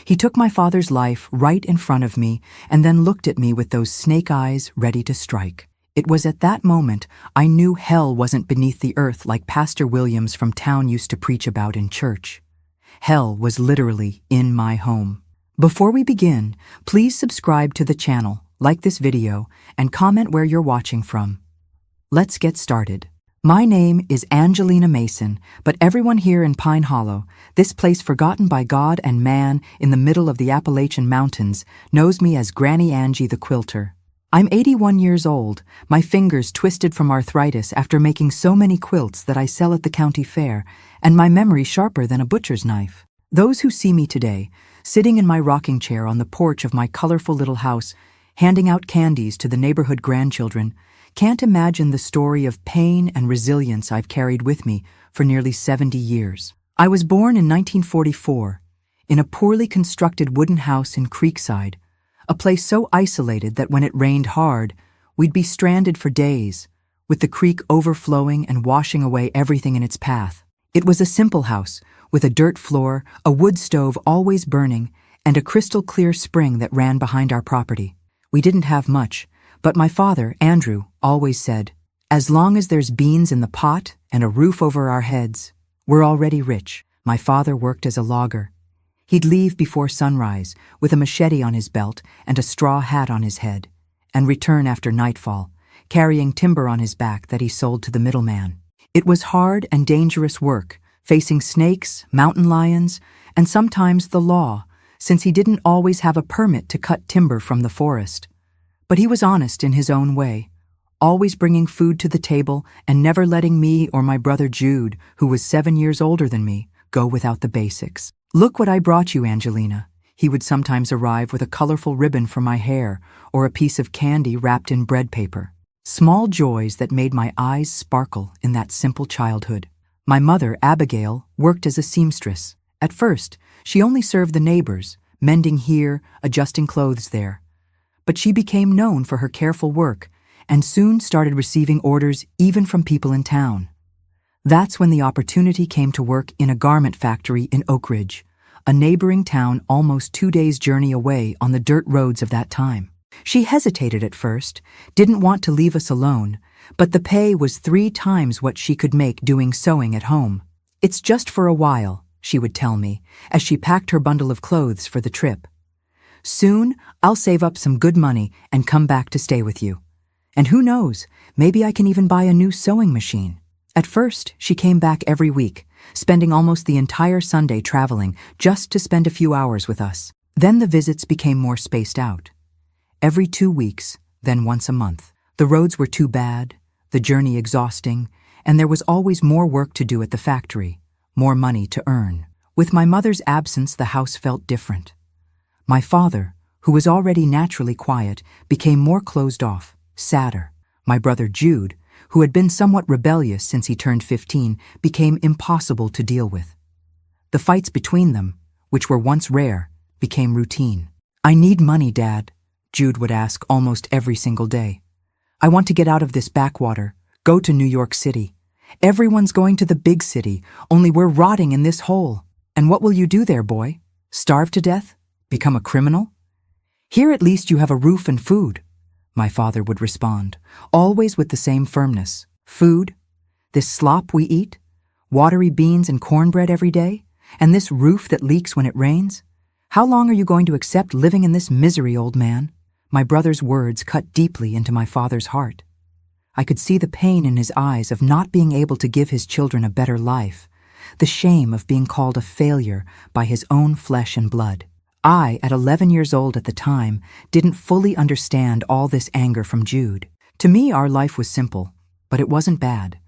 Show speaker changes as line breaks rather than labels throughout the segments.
He took my father's life right in front of me and then looked at me with those snake eyes ready to strike. It was at that moment I knew hell wasn't beneath the earth like Pastor Williams from town used to preach about in church. Hell was literally in my home. Before we begin, please subscribe to the channel, like this video, and comment where you're watching from. Let's get started. My name is Angelina Mason, but everyone here in Pine Hollow, this place forgotten by God and man in the middle of the Appalachian Mountains, knows me as Granny Angie the Quilter. I'm 81 years old, my fingers twisted from arthritis after making so many quilts that I sell at the county fair, and my memory sharper than a butcher's knife. Those who see me today, sitting in my rocking chair on the porch of my colorful little house, handing out candies to the neighborhood grandchildren, can't imagine the story of pain and resilience I've carried with me for nearly 70 years. I was born in 1944, in a poorly constructed wooden house in Creekside, a place so isolated that when it rained hard, we'd be stranded for days, with the creek overflowing and washing away everything in its path. It was a simple house, with a dirt floor, a wood stove always burning, and a crystal-clear spring that ran behind our property. We didn't have much, but my father, Andrew, always said, "As long as there's beans in the pot and a roof over our heads, we're already rich." My father worked as a logger. He'd leave before sunrise, with a machete on his belt and a straw hat on his head, and return after nightfall, carrying timber on his back that he sold to the middleman. It was hard and dangerous work, facing snakes, mountain lions, and sometimes the law, since he didn't always have a permit to cut timber from the forest. But he was honest in his own way, always bringing food to the table and never letting me or my brother Jude, who was 7 years older than me, go without the basics. "Look what I brought you, Angelina." He would sometimes arrive with a colorful ribbon for my hair or a piece of candy wrapped in bread paper. Small joys that made my eyes sparkle in that simple childhood. My mother, Abigail, worked as a seamstress. At first, she only served the neighbors, mending here, adjusting clothes there. But she became known for her careful work and soon started receiving orders even from people in town. That's when the opportunity came to work in a garment factory in Oak Ridge, a neighboring town almost 2 days' journey away on the dirt roads of that time. She hesitated at first, didn't want to leave us alone, but the pay was 3 times what she could make doing sewing at home. "It's just for a while," she would tell me, as she packed her bundle of clothes for the trip. "Soon, I'll save up some good money and come back to stay with you. And who knows, maybe I can even buy a new sewing machine." At first, she came back every week, spending almost the entire Sunday traveling just to spend a few hours with us. Then the visits became more spaced out. Every 2 weeks, then once a month. The roads were too bad, the journey exhausting, and there was always more work to do at the factory, more money to earn. With my mother's absence, the house felt different. My father, who was already naturally quiet, became more closed off, sadder. My brother Jude, who had been somewhat rebellious since he turned 15, became impossible to deal with. The fights between them, which were once rare, became routine. "I need money, Dad," Jude would ask almost every single day. "I want to get out of this backwater, go to New York City. Everyone's going to the big city, only we're rotting in this hole. And what will you do there, boy? Starve to death? Become a criminal? Here at least you have a roof and food," my father would respond, always with the same firmness. "Food? This slop we eat? Watery beans and cornbread every day? And this roof that leaks when it rains? How long are you going to accept living in this misery, old man?" My brother's words cut deeply into my father's heart. I could see the pain in his eyes of not being able to give his children a better life, the shame of being called a failure by his own flesh and blood. I, at 11 years old at the time, didn't fully understand all this anger from Jude. To me, our life was simple, but it wasn't bad.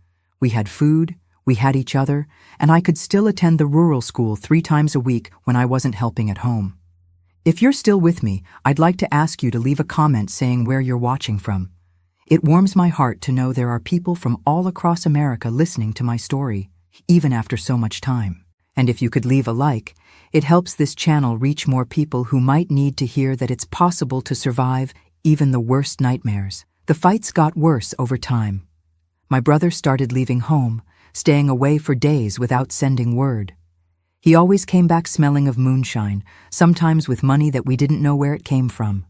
We had food, we had each other, and I could still attend the rural school 3 times a week when I wasn't helping at home. If you're still with me, I'd like to ask you to leave a comment saying where you're watching from. It warms my heart to know there are people from all across America listening to my story, even after so much time. And if you could leave a like, it helps this channel reach more people who might need to hear that it's possible to survive even the worst nightmares. The fights got worse over time. My brother started leaving home, staying away for days without sending word. He always came back smelling of moonshine, sometimes with money that we didn't know where it came from.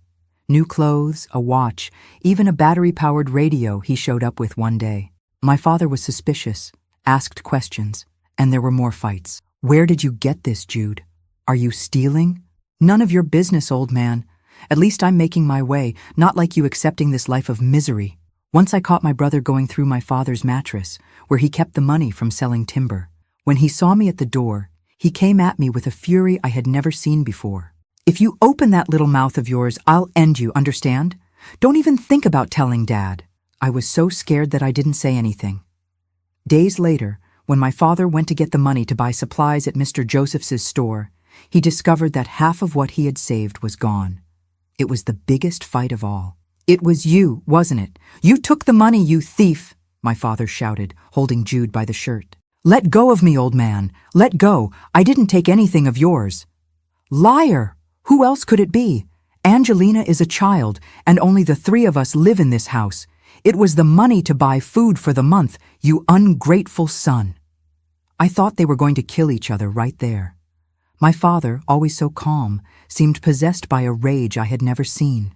New clothes, a watch, even a battery-powered radio he showed up with one day. My father was suspicious, asked questions, and there were more fights. "Where did you get this, Jude? Are you stealing?" "None of your business, old man. At least I'm making my way, not like you accepting this life of misery." Once I caught my brother going through my father's mattress, where he kept the money from selling timber. When he saw me at the door, he came at me with a fury I had never seen before. "If you open that little mouth of yours, I'll end you, understand? Don't even think about telling Dad." I was so scared that I didn't say anything. Days later, when my father went to get the money to buy supplies at Mr. Joseph's store, he discovered that half of what he had saved was gone. It was the biggest fight of all. "It was you, wasn't it? You took the money, you thief!" my father shouted, holding Jude by the shirt. "Let go of me, old man. Let go. I didn't take anything of yours." "Liar! Who else could it be? Angelina is a child, and only the three of us live in this house. It was the money to buy food for the month, you ungrateful son." I thought they were going to kill each other right there. My father, always so calm, seemed possessed by a rage I had never seen.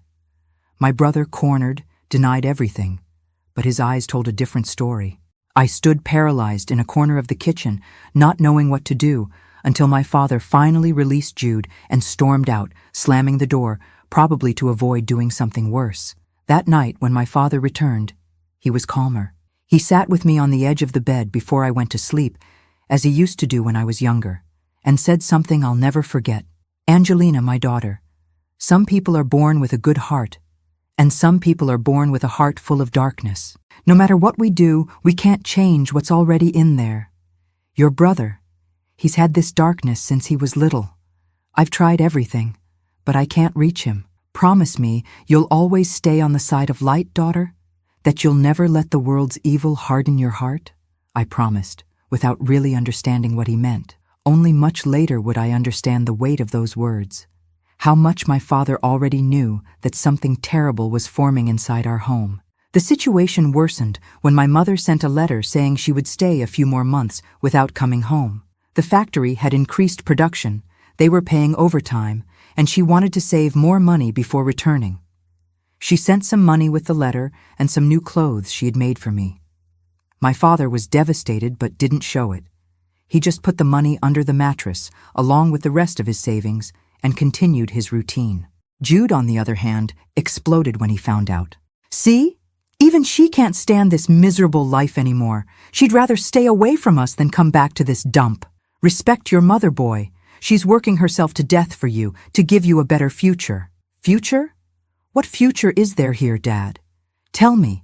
My brother, cornered, denied everything, but his eyes told a different story. I stood paralyzed in a corner of the kitchen, not knowing what to do, until my father finally released Jude and stormed out, slamming the door, probably to avoid doing something worse. That night, when my father returned, he was calmer. He sat with me on the edge of the bed before I went to sleep, as he used to do when I was younger, and said something I'll never forget. "Angelina, my daughter, some people are born with a good heart, and some people are born with a heart full of darkness. No matter what we do, we can't change what's already in there. Your brother, he's had this darkness since he was little. I've tried everything, but I can't reach him. Promise me you'll always stay on the side of light, daughter? That you'll never let the world's evil harden your heart?" I promised, without really understanding what he meant. Only much later would I understand the weight of those words. How much my father already knew that something terrible was forming inside our home. The situation worsened when my mother sent a letter saying she would stay a few more months without coming home. The factory had increased production, they were paying overtime, and she wanted to save more money before returning. She sent some money with the letter and some new clothes she had made for me. My father was devastated but didn't show it. He just put the money under the mattress, along with the rest of his savings, and continued his routine. Jude, on the other hand, exploded when he found out. "See? Even she can't stand this miserable life anymore. She'd rather stay away from us than come back to this dump. Respect your mother, boy. She's working herself to death for you, to give you a better future." "Future? What future is there here, Dad? Tell me.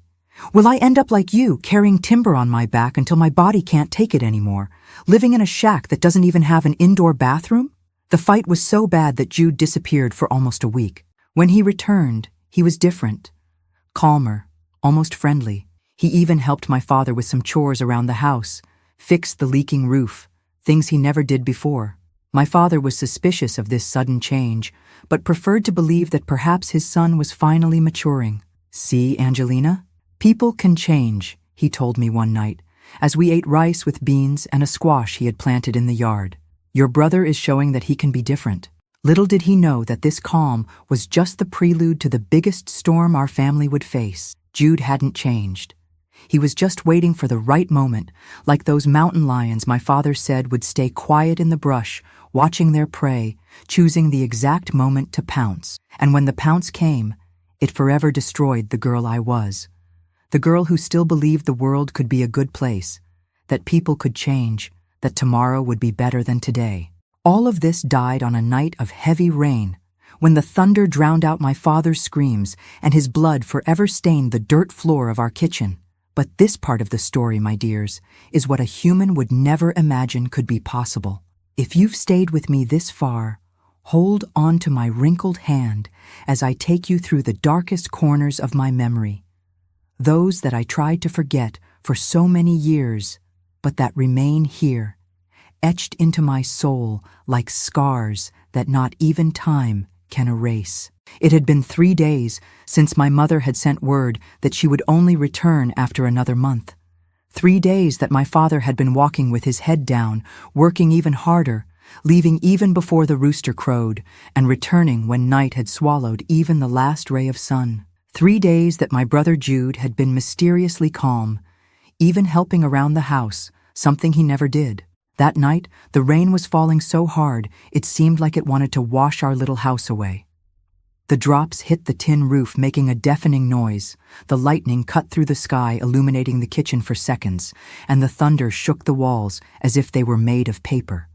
Will I end up like you, carrying timber on my back until my body can't take it anymore, living in a shack that doesn't even have an indoor bathroom?" The fight was so bad that Jude disappeared for almost a week. When he returned, he was different. Calmer, almost friendly. He even helped my father with some chores around the house, fixed the leaking roof, things he never did before. My father was suspicious of this sudden change, but preferred to believe that perhaps his son was finally maturing. "See, Angelina? People can change," he told me one night, as we ate rice with beans and a squash he had planted in the yard. "Your brother is showing that he can be different." Little did he know that this calm was just the prelude to the biggest storm our family would face. Jude hadn't changed. He was just waiting for the right moment, like those mountain lions my father said would stay quiet in the brush, watching their prey, choosing the exact moment to pounce. And when the pounce came, it forever destroyed the girl I was. The girl who still believed the world could be a good place, that people could change, that tomorrow would be better than today. All of this died on a night of heavy rain, when the thunder drowned out my father's screams and his blood forever stained the dirt floor of our kitchen. But this part of the story, my dears, is what a human would never imagine could be possible. If you've stayed with me this far, hold on to my wrinkled hand as I take you through the darkest corners of my memory. Those that I tried to forget for so many years, but that remain here, etched into my soul like scars that not even time can erase. It had been 3 days since my mother had sent word that she would only return after another month. 3 days that my father had been walking with his head down, working even harder, leaving even before the rooster crowed, and returning when night had swallowed even the last ray of sun. 3 days that my brother Jude had been mysteriously calm, even helping around the house, something he never did. That night, the rain was falling so hard it seemed like it wanted to wash our little house away. The drops hit the tin roof, making a deafening noise. The lightning cut through the sky, illuminating the kitchen for seconds, and the thunder shook the walls as if they were made of paper.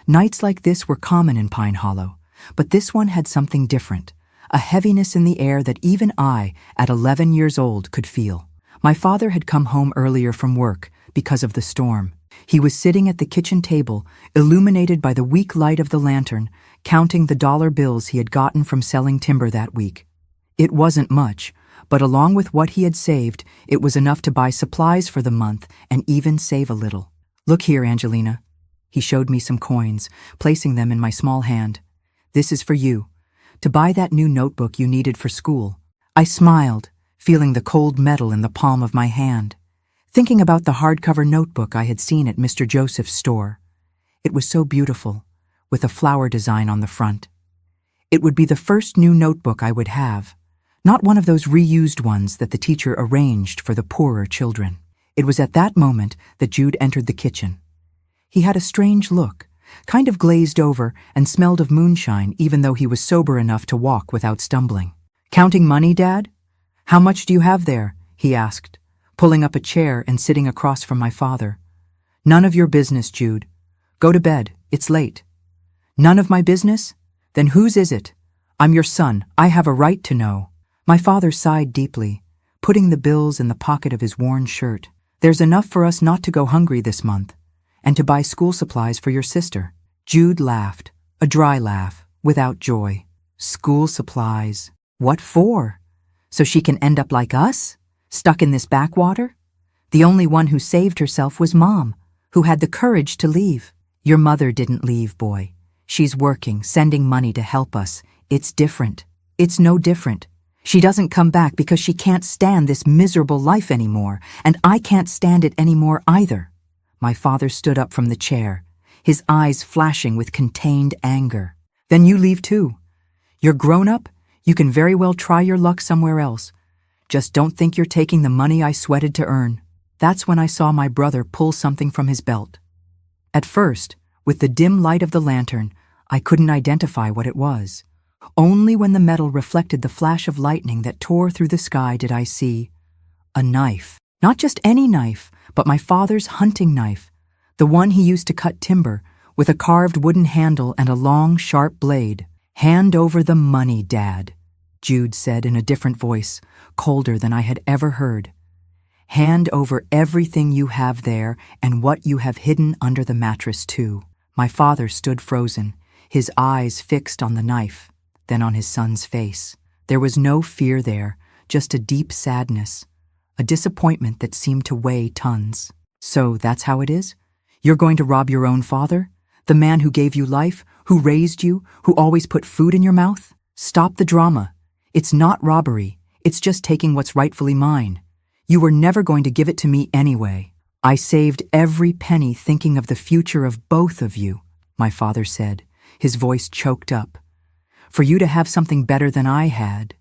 Nights like this were common in Pine Hollow, but this one had something different, a heaviness in the air that even I, at 11 years old, could feel. My father had come home earlier from work because of the storm. He was sitting at the kitchen table, illuminated by the weak light of the lantern, counting the dollar bills he had gotten from selling timber that week. It wasn't much, but along with what he had saved, it was enough to buy supplies for the month and even save a little. "Look here, Angelina." He showed me some coins, placing them in my small hand. "This is for you, to buy that new notebook you needed for school." I smiled, feeling the cold metal in the palm of my hand, thinking about the hardcover notebook I had seen at Mr. Joseph's store. It was so beautiful, with a flower design on the front. It would be the first new notebook I would have, not one of those reused ones that the teacher arranged for the poorer children. It was at that moment that Jude entered the kitchen. He had a strange look, kind of glazed over, and smelled of moonshine even though he was sober enough to walk without stumbling. "Counting money, Dad? How much do you have there?" he asked, pulling up a chair and sitting across from my father. "None of your business, Jude. Go to bed, it's late." "None of my business? Then whose is it? I'm your son, I have a right to know." My father sighed deeply, putting the bills in the pocket of his worn shirt. "There's enough for us not to go hungry this month, and to buy school supplies for your sister." Jude laughed, a dry laugh, without joy. "School supplies? What for? So she can end up like us? Stuck in this backwater? The only one who saved herself was Mom, who had the courage to leave." "Your mother didn't leave, boy. She's working, sending money to help us. It's different. It's no different. She doesn't come back because she can't stand this miserable life anymore, and I can't stand it anymore either." My father stood up from the chair, his eyes flashing with contained anger. "Then you leave too. You're grown up. You can very well try your luck somewhere else. Just don't think you're taking the money I sweated to earn." That's when I saw my brother pull something from his belt. At first, with the dim light of the lantern, I couldn't identify what it was. Only when the metal reflected the flash of lightning that tore through the sky did I see a knife. Not just any knife, but my father's hunting knife, the one he used to cut timber, with a carved wooden handle and a long, sharp blade. "Hand over the money, Dad," Jude said in a different voice, colder than I had ever heard. "Hand over everything you have there and what you have hidden under the mattress too." My father stood frozen, his eyes fixed on the knife, then on his son's face. There was no fear there, just a deep sadness, a disappointment that seemed to weigh tons. "So that's how it is? You're going to rob your own father? The man who gave you life, who raised you, who always put food in your mouth? Stop the drama. It's not robbery. It's just taking what's rightfully mine. You were never going to give it to me anyway." "I saved every penny thinking of the future of both of you," my father said, his voice choked up. "For you to have something better than I had.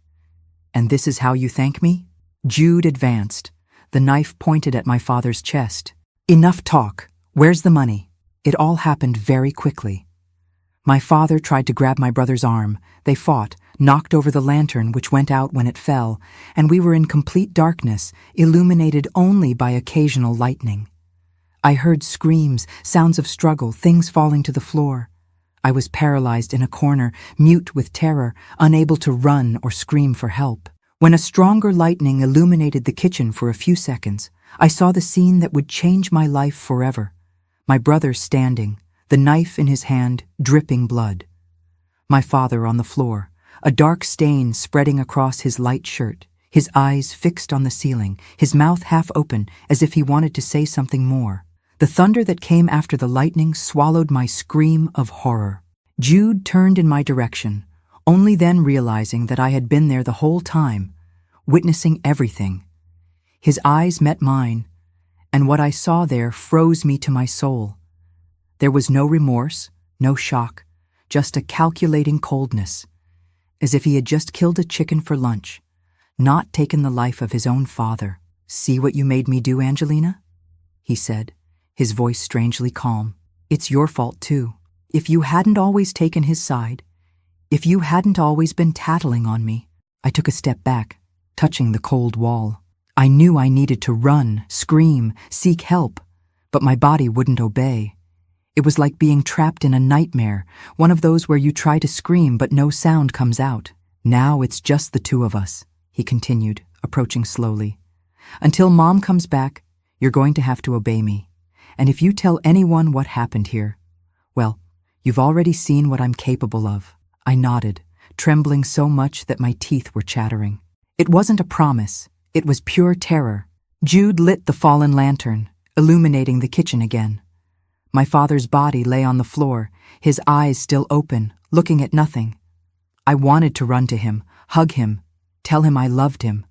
And this is how you thank me?" Jude advanced, the knife pointed at my father's chest. "Enough talk. Where's the money?" It all happened very quickly. My father tried to grab my brother's arm. They fought, knocked over the lantern, which went out when it fell, and we were in complete darkness, illuminated only by occasional lightning. I heard screams, sounds of struggle, things falling to the floor. I was paralyzed in a corner, mute with terror, unable to run or scream for help. When a stronger lightning illuminated the kitchen for a few seconds, I saw the scene that would change my life forever. My brother standing, the knife in his hand, dripping blood. My father on the floor, a dark stain spreading across his light shirt, his eyes fixed on the ceiling, his mouth half open as if he wanted to say something more. The thunder that came after the lightning swallowed my scream of horror. Jude turned in my direction, only then realizing that I had been there the whole time, witnessing everything. His eyes met mine, and what I saw there froze me to my soul. There was no remorse, No shock, just a calculating coldness, as if he had just killed a chicken for lunch, not taken the life of his own father. "See what you made me do, Angelina?" he said, his voice strangely calm. "It's your fault, too. If you hadn't always taken his side, if you hadn't always been tattling on me." I took a step back, touching the cold wall. I knew I needed to run, scream, seek help, but my body wouldn't obey. It was like being trapped in a nightmare, one of those where you try to scream but no sound comes out. "Now it's just the two of us," he continued, approaching slowly. "Until Mom comes back, you're going to have to obey me. And if you tell anyone what happened here, well, you've already seen what I'm capable of." I nodded, trembling so much that my teeth were chattering. It wasn't a promise, it was pure terror. Jude lit the fallen lantern, illuminating the kitchen again. My father's body lay on the floor, his eyes still open, looking at nothing. I wanted to run to him, hug him, tell him I loved him,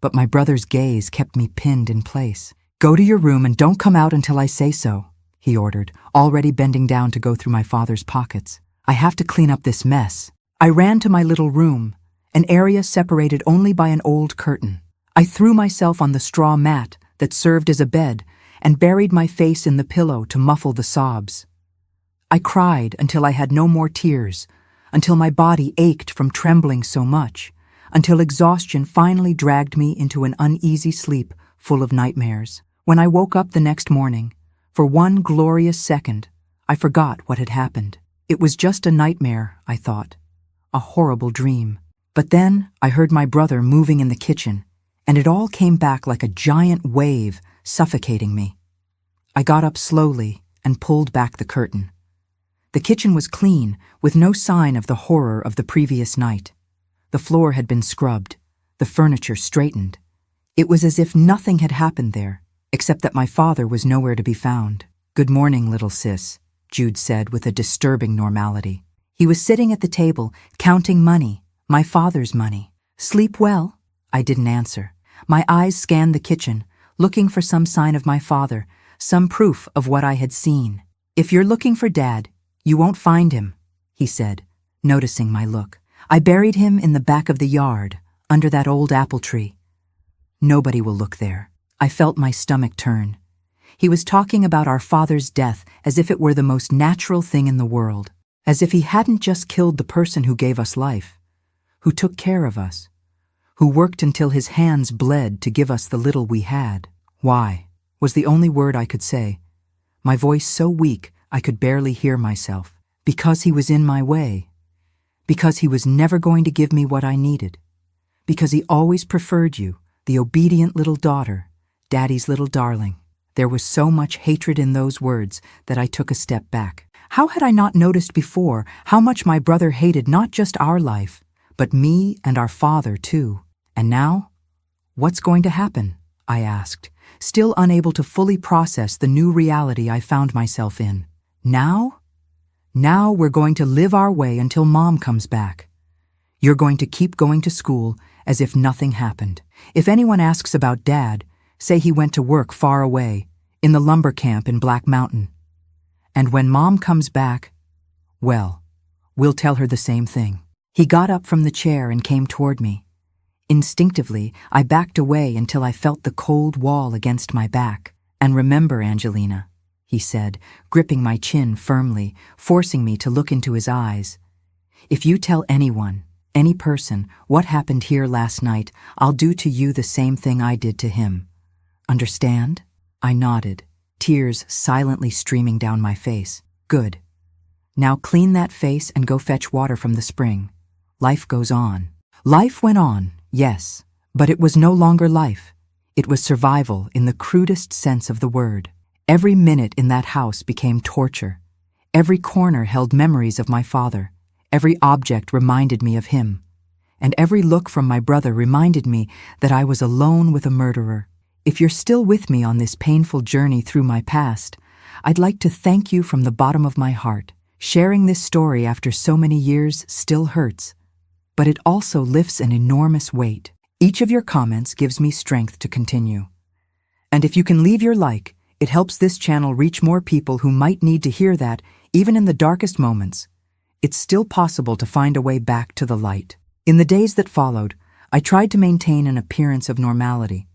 but my brother's gaze kept me pinned in place. "Go to your room and don't come out until I say so," he ordered, already bending down to go through my father's pockets. "I have to clean up this mess." I ran to my little room, an area separated only by an old curtain. I threw myself on the straw mat that served as a bed and buried my face in the pillow to muffle the sobs. I cried until I had no more tears, until my body ached from trembling so much, until exhaustion finally dragged me into an uneasy sleep full of nightmares. When I woke up the next morning, for one glorious second, I forgot what had happened. It was just a nightmare, I thought, a horrible dream. But then I heard my brother moving in the kitchen, and it all came back like a giant wave, suffocating me. I got up slowly and pulled back the curtain. The kitchen was clean, with no sign of the horror of the previous night. The floor had been scrubbed, the furniture straightened. It was as if nothing had happened there, except that my father was nowhere to be found. "Good morning, little sis," Jude said with a disturbing normality. He was sitting at the table, counting money, my father's money. "Sleep well?" I didn't answer. My eyes scanned the kitchen, looking for some sign of my father, some proof of what I had seen. "If you're looking for Dad, you won't find him," he said, noticing my look. "I buried him in the back of the yard, under that old apple tree. Nobody will look there." I felt my stomach turn. He was talking about our father's death as if it were the most natural thing in the world, as if he hadn't just killed the person who gave us life, who took care of us, who worked until his hands bled to give us the little we had. "Why?" was the only word I could say, my voice so weak I could barely hear myself. "Because he was in my way. Because he was never going to give me what I needed. Because he always preferred you, the obedient little daughter, Daddy's little darling." There was so much hatred in those words that I took a step back. How had I not noticed before how much my brother hated not just our life, but me and our father too? And now? What's going to happen? I asked, still unable to fully process the new reality I found myself in. Now? Now we're going to live our way until Mom comes back. You're going to keep going to school as if nothing happened. If anyone asks about Dad, say he went to work far away, in the lumber camp in Black Mountain. And when Mom comes back, well, we'll tell her the same thing. He got up from the chair and came toward me. Instinctively, I backed away until I felt the cold wall against my back. "And remember, Angelina," he said, gripping my chin firmly, forcing me to look into his eyes. "If you tell anyone, any person, what happened here last night, I'll do to you the same thing I did to him. Understand?" I nodded, tears silently streaming down my face. "Good. Now clean that face and go fetch water from the spring. Life goes on." Life went on, yes, but it was no longer life. It was survival in the crudest sense of the word. Every minute in that house became torture. Every corner held memories of my father. Every object reminded me of him. And every look from my brother reminded me that I was alone with a murderer. If you're still with me on this painful journey through my past, I'd like to thank you from the bottom of my heart. Sharing this story after so many years still hurts, but it also lifts an enormous weight. Each of your comments gives me strength to continue. And if you can leave your like, it helps this channel reach more people who might need to hear that, Even in the darkest moments, it's still possible to find a way back to the light. In the days that followed, I tried to maintain an appearance of normality.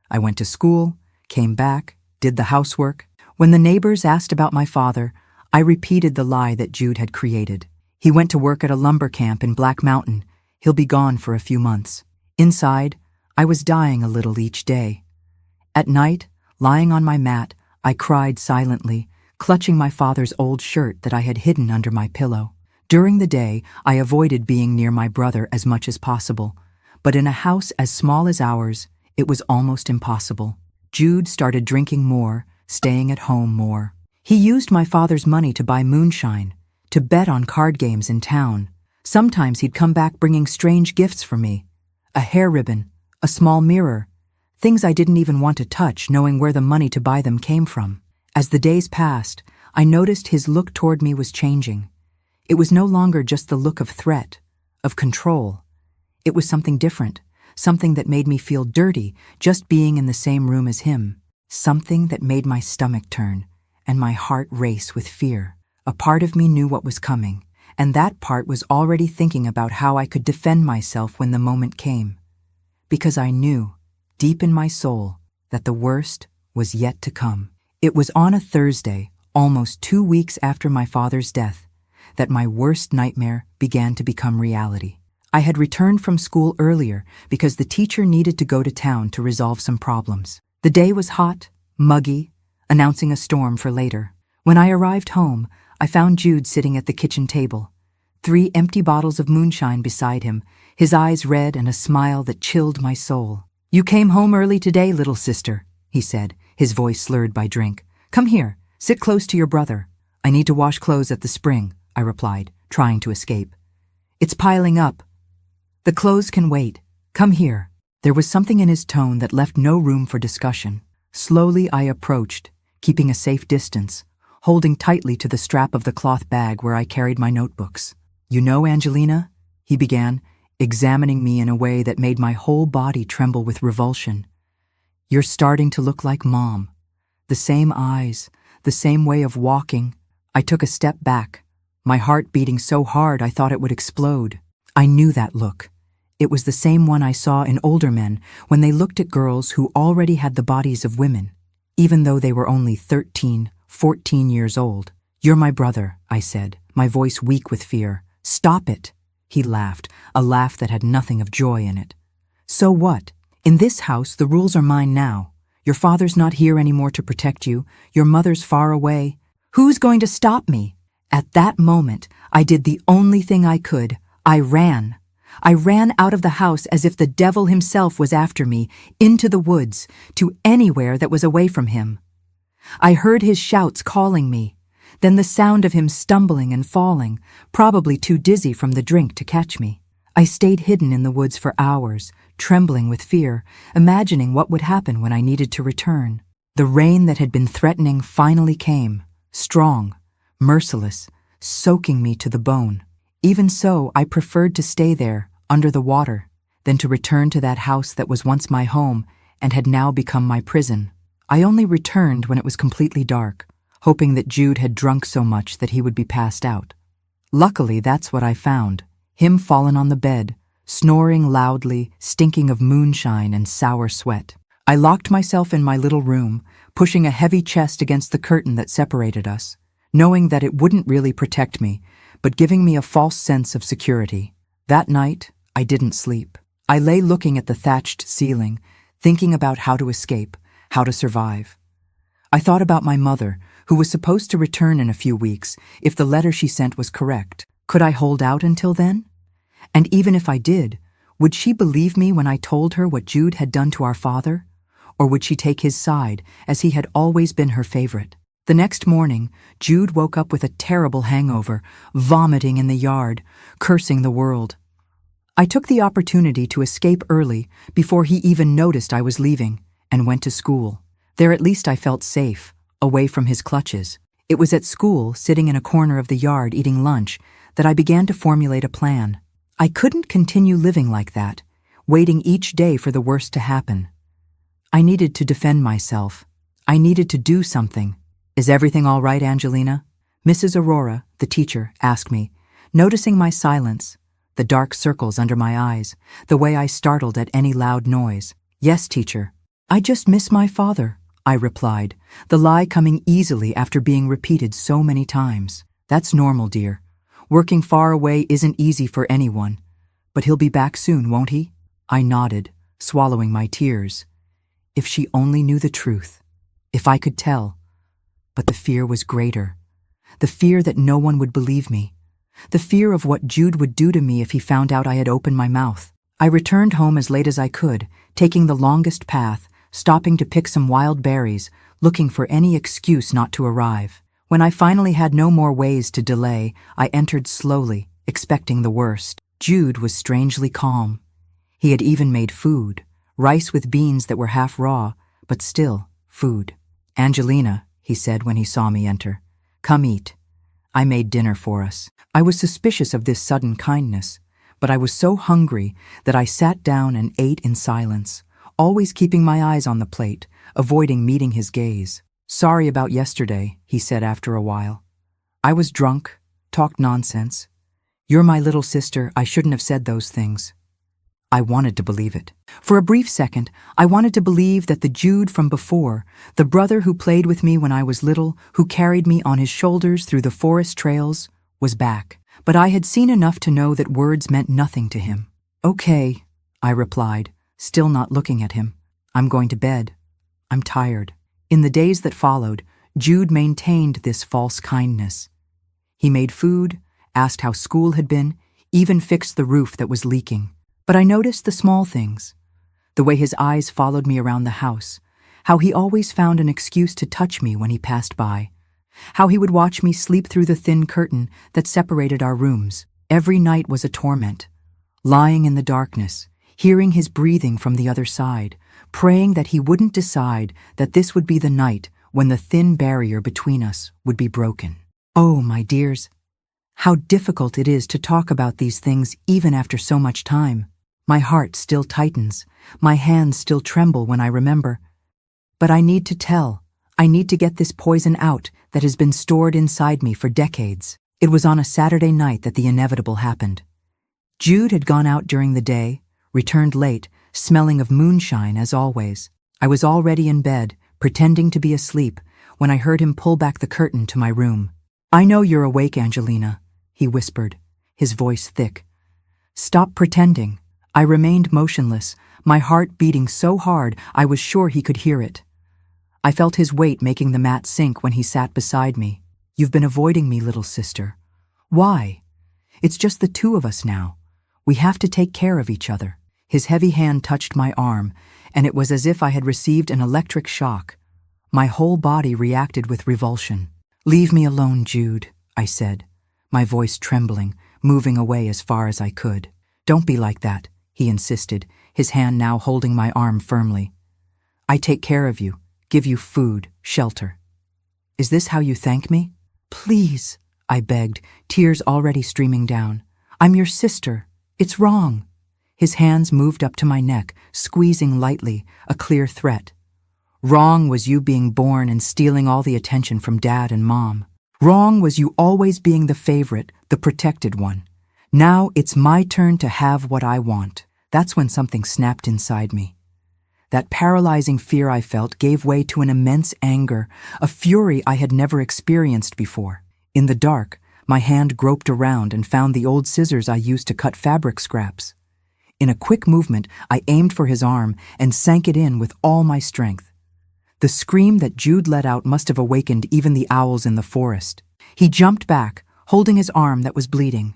I went to school, came back, did the housework. When the neighbors asked about my father, I repeated the lie that Jude had created. He went to work at a lumber camp in Black Mountain. He'll be gone for a few months. Inside, I was dying a little each day. At night, lying on my mat, I cried silently, clutching my father's old shirt that I had hidden under my pillow. During the day, I avoided being near my brother as much as possible, but in a house as small as ours, it was almost impossible. Jude started drinking more, staying at home more. He used my father's money to buy moonshine, to bet on card games in town. Sometimes he'd come back bringing strange gifts for me. A hair ribbon, a small mirror, things I didn't even want to touch, knowing where the money to buy them came from. As the days passed, I noticed his look toward me was changing. It was no longer just the look of threat, of control. It was something different, something that made me feel dirty just being in the same room as him, something that made my stomach turn and my heart race with fear. A part of me knew what was coming, and that part was already thinking about how I could defend myself when the moment came. Because I knew, deep in my soul, that the worst was yet to come. It was on a Thursday, almost 2 weeks after my father's death, that my worst nightmare began to become reality. I had returned from school earlier because the teacher needed to go to town to resolve some problems. The day was hot, muggy, announcing a storm for later. When I arrived home, I found Jude sitting at the kitchen table, 3 empty bottles of moonshine beside him, his eyes red and a smile that chilled my soul. "You came home early today, little sister," he said, his voice slurred by drink. "Come here, sit close to your brother." "I need to wash clothes at the spring," I replied, trying to escape. "It's piling up." "The clothes can wait. Come here." There was something in his tone that left no room for discussion. Slowly I approached, keeping a safe distance, holding tightly to the strap of the cloth bag where I carried my notebooks. "You know, Angelina," he began, examining me in a way that made my whole body tremble with revulsion. "You're starting to look like Mom. The same eyes, the same way of walking." I took a step back, my heart beating so hard I thought it would explode. I knew that look. It was the same one I saw in older men when they looked at girls who already had the bodies of women, even though they were only 13, 14 years old. "You're my brother," I said, my voice weak with fear. "Stop it." He laughed, a laugh that had nothing of joy in it. "So what? In this house, the rules are mine now. Your father's not here anymore to protect you. Your mother's far away. Who's going to stop me?" At that moment, I did the only thing I could. I ran. I ran out of the house as if the devil himself was after me, into the woods, to anywhere that was away from him. I heard his shouts calling me, then the sound of him stumbling and falling, probably too dizzy from the drink to catch me. I stayed hidden in the woods for hours, trembling with fear, imagining what would happen when I needed to return. The rain that had been threatening finally came, strong, merciless, soaking me to the bone. Even so, I preferred to stay there, under the water, than to return to that house that was once my home and had now become my prison. I only returned when it was completely dark, hoping that Jude had drunk so much that he would be passed out. Luckily, that's what I found, him fallen on the bed, snoring loudly, stinking of moonshine and sour sweat. I locked myself in my little room, pushing a heavy chest against the curtain that separated us, knowing that it wouldn't really protect me, but giving me a false sense of security. That night, I didn't sleep. I lay looking at the thatched ceiling, thinking about how to escape, how to survive. I thought about my mother, who was supposed to return in a few weeks if the letter she sent was correct. Could I hold out until then? And even if I did, would she believe me when I told her what Jude had done to our father? Or would she take his side, as he had always been her favorite? The next morning, Jude woke up with a terrible hangover, vomiting in the yard, cursing the world. I took the opportunity to escape early, before he even noticed I was leaving, and went to school. There at least I felt safe, away from his clutches. It was at school, sitting in a corner of the yard eating lunch, that I began to formulate a plan. I couldn't continue living like that, waiting each day for the worst to happen. I needed to defend myself. I needed to do something. "Is everything all right, Angelina?" Mrs. Aurora, the teacher, asked me, noticing my silence, the dark circles under my eyes, the way I startled at any loud noise. Yes, teacher. I just miss my father, I replied, the lie coming easily after being repeated so many times. That's normal, dear. Working far away isn't easy for anyone. But he'll be back soon, won't he? I nodded, swallowing my tears. If she only knew the truth. If I could tell. But the fear was greater. The fear that no one would believe me. The fear of what Jude would do to me if he found out I had opened my mouth. I returned home as late as I could, taking the longest path, stopping to pick some wild berries, looking for any excuse not to arrive. When I finally had no more ways to delay, I entered slowly, expecting the worst. Jude was strangely calm. He had even made food, rice with beans that were half raw, but still food. Angelina, he said when he saw me enter, come eat. I made dinner for us. I was suspicious of this sudden kindness, but I was so hungry that I sat down and ate in silence, always keeping my eyes on the plate, avoiding meeting his gaze. Sorry about yesterday, he said after a while. I was drunk, talked nonsense. You're my little sister, I shouldn't have said those things. I wanted to believe it. For a brief second, I wanted to believe that the Jude from before, the brother who played with me when I was little, who carried me on his shoulders through the forest trails, was back. But I had seen enough to know that words meant nothing to him. Okay, I replied, still not looking at him. I'm going to bed. I'm tired. In the days that followed, Jude maintained this false kindness. He made food, asked how school had been, even fixed the roof that was leaking. But I noticed the small things. The way his eyes followed me around the house, how he always found an excuse to touch me when he passed by, how he would watch me sleep through the thin curtain that separated our rooms. Every night was a torment. Lying in the darkness, hearing his breathing from the other side, praying that he wouldn't decide that this would be the night when the thin barrier between us would be broken. Oh, my dears, how difficult it is to talk about these things even after so much time. My heart still tightens, my hands still tremble when I remember. But I need to tell. I need to get this poison out that has been stored inside me for decades. It was on a Saturday night that the inevitable happened. Jude had gone out during the day, returned late, smelling of moonshine as always. I was already in bed, pretending to be asleep, when I heard him pull back the curtain to my room. I know you're awake, Angelina, he whispered, his voice thick. Stop pretending. I remained motionless, my heart beating so hard I was sure he could hear it. I felt his weight making the mat sink when he sat beside me. You've been avoiding me, little sister. Why? It's just the two of us now. We have to take care of each other. His heavy hand touched my arm, and it was as if I had received an electric shock. My whole body reacted with revulsion. Leave me alone, Jude, I said, my voice trembling, moving away as far as I could. Don't be like that, he insisted, his hand now holding my arm firmly. I take care of you, give you food, shelter. Is this how you thank me? Please, I begged, tears already streaming down. I'm your sister. It's wrong. His hands moved up to my neck, squeezing lightly, a clear threat. Wrong was you being born and stealing all the attention from Dad and Mom. Wrong was you always being the favorite, the protected one. Now it's my turn to have what I want. That's when something snapped inside me. That paralyzing fear I felt gave way to an immense anger, a fury I had never experienced before. In the dark, my hand groped around and found the old scissors I used to cut fabric scraps. In a quick movement, I aimed for his arm and sank it in with all my strength. The scream that Jude let out must have awakened even the owls in the forest. He jumped back, holding his arm that was bleeding.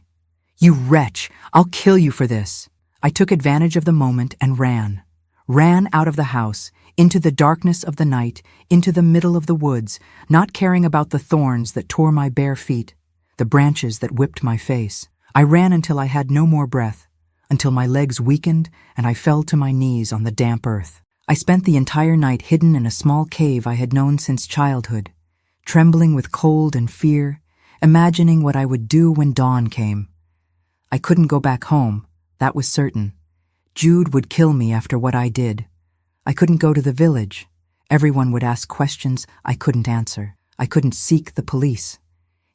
You wretch, I'll kill you for this. I took advantage of the moment and ran out of the house, into the darkness of the night, into the middle of the woods, not caring about the thorns that tore my bare feet, the branches that whipped my face. I ran until I had no more breath, until my legs weakened and I fell to my knees on the damp earth. I spent the entire night hidden in a small cave I had known since childhood, trembling with cold and fear, imagining what I would do when dawn came. I couldn't go back home, that was certain. Jude would kill me after what I did. I couldn't go to the village. Everyone would ask questions I couldn't answer. I couldn't seek the police.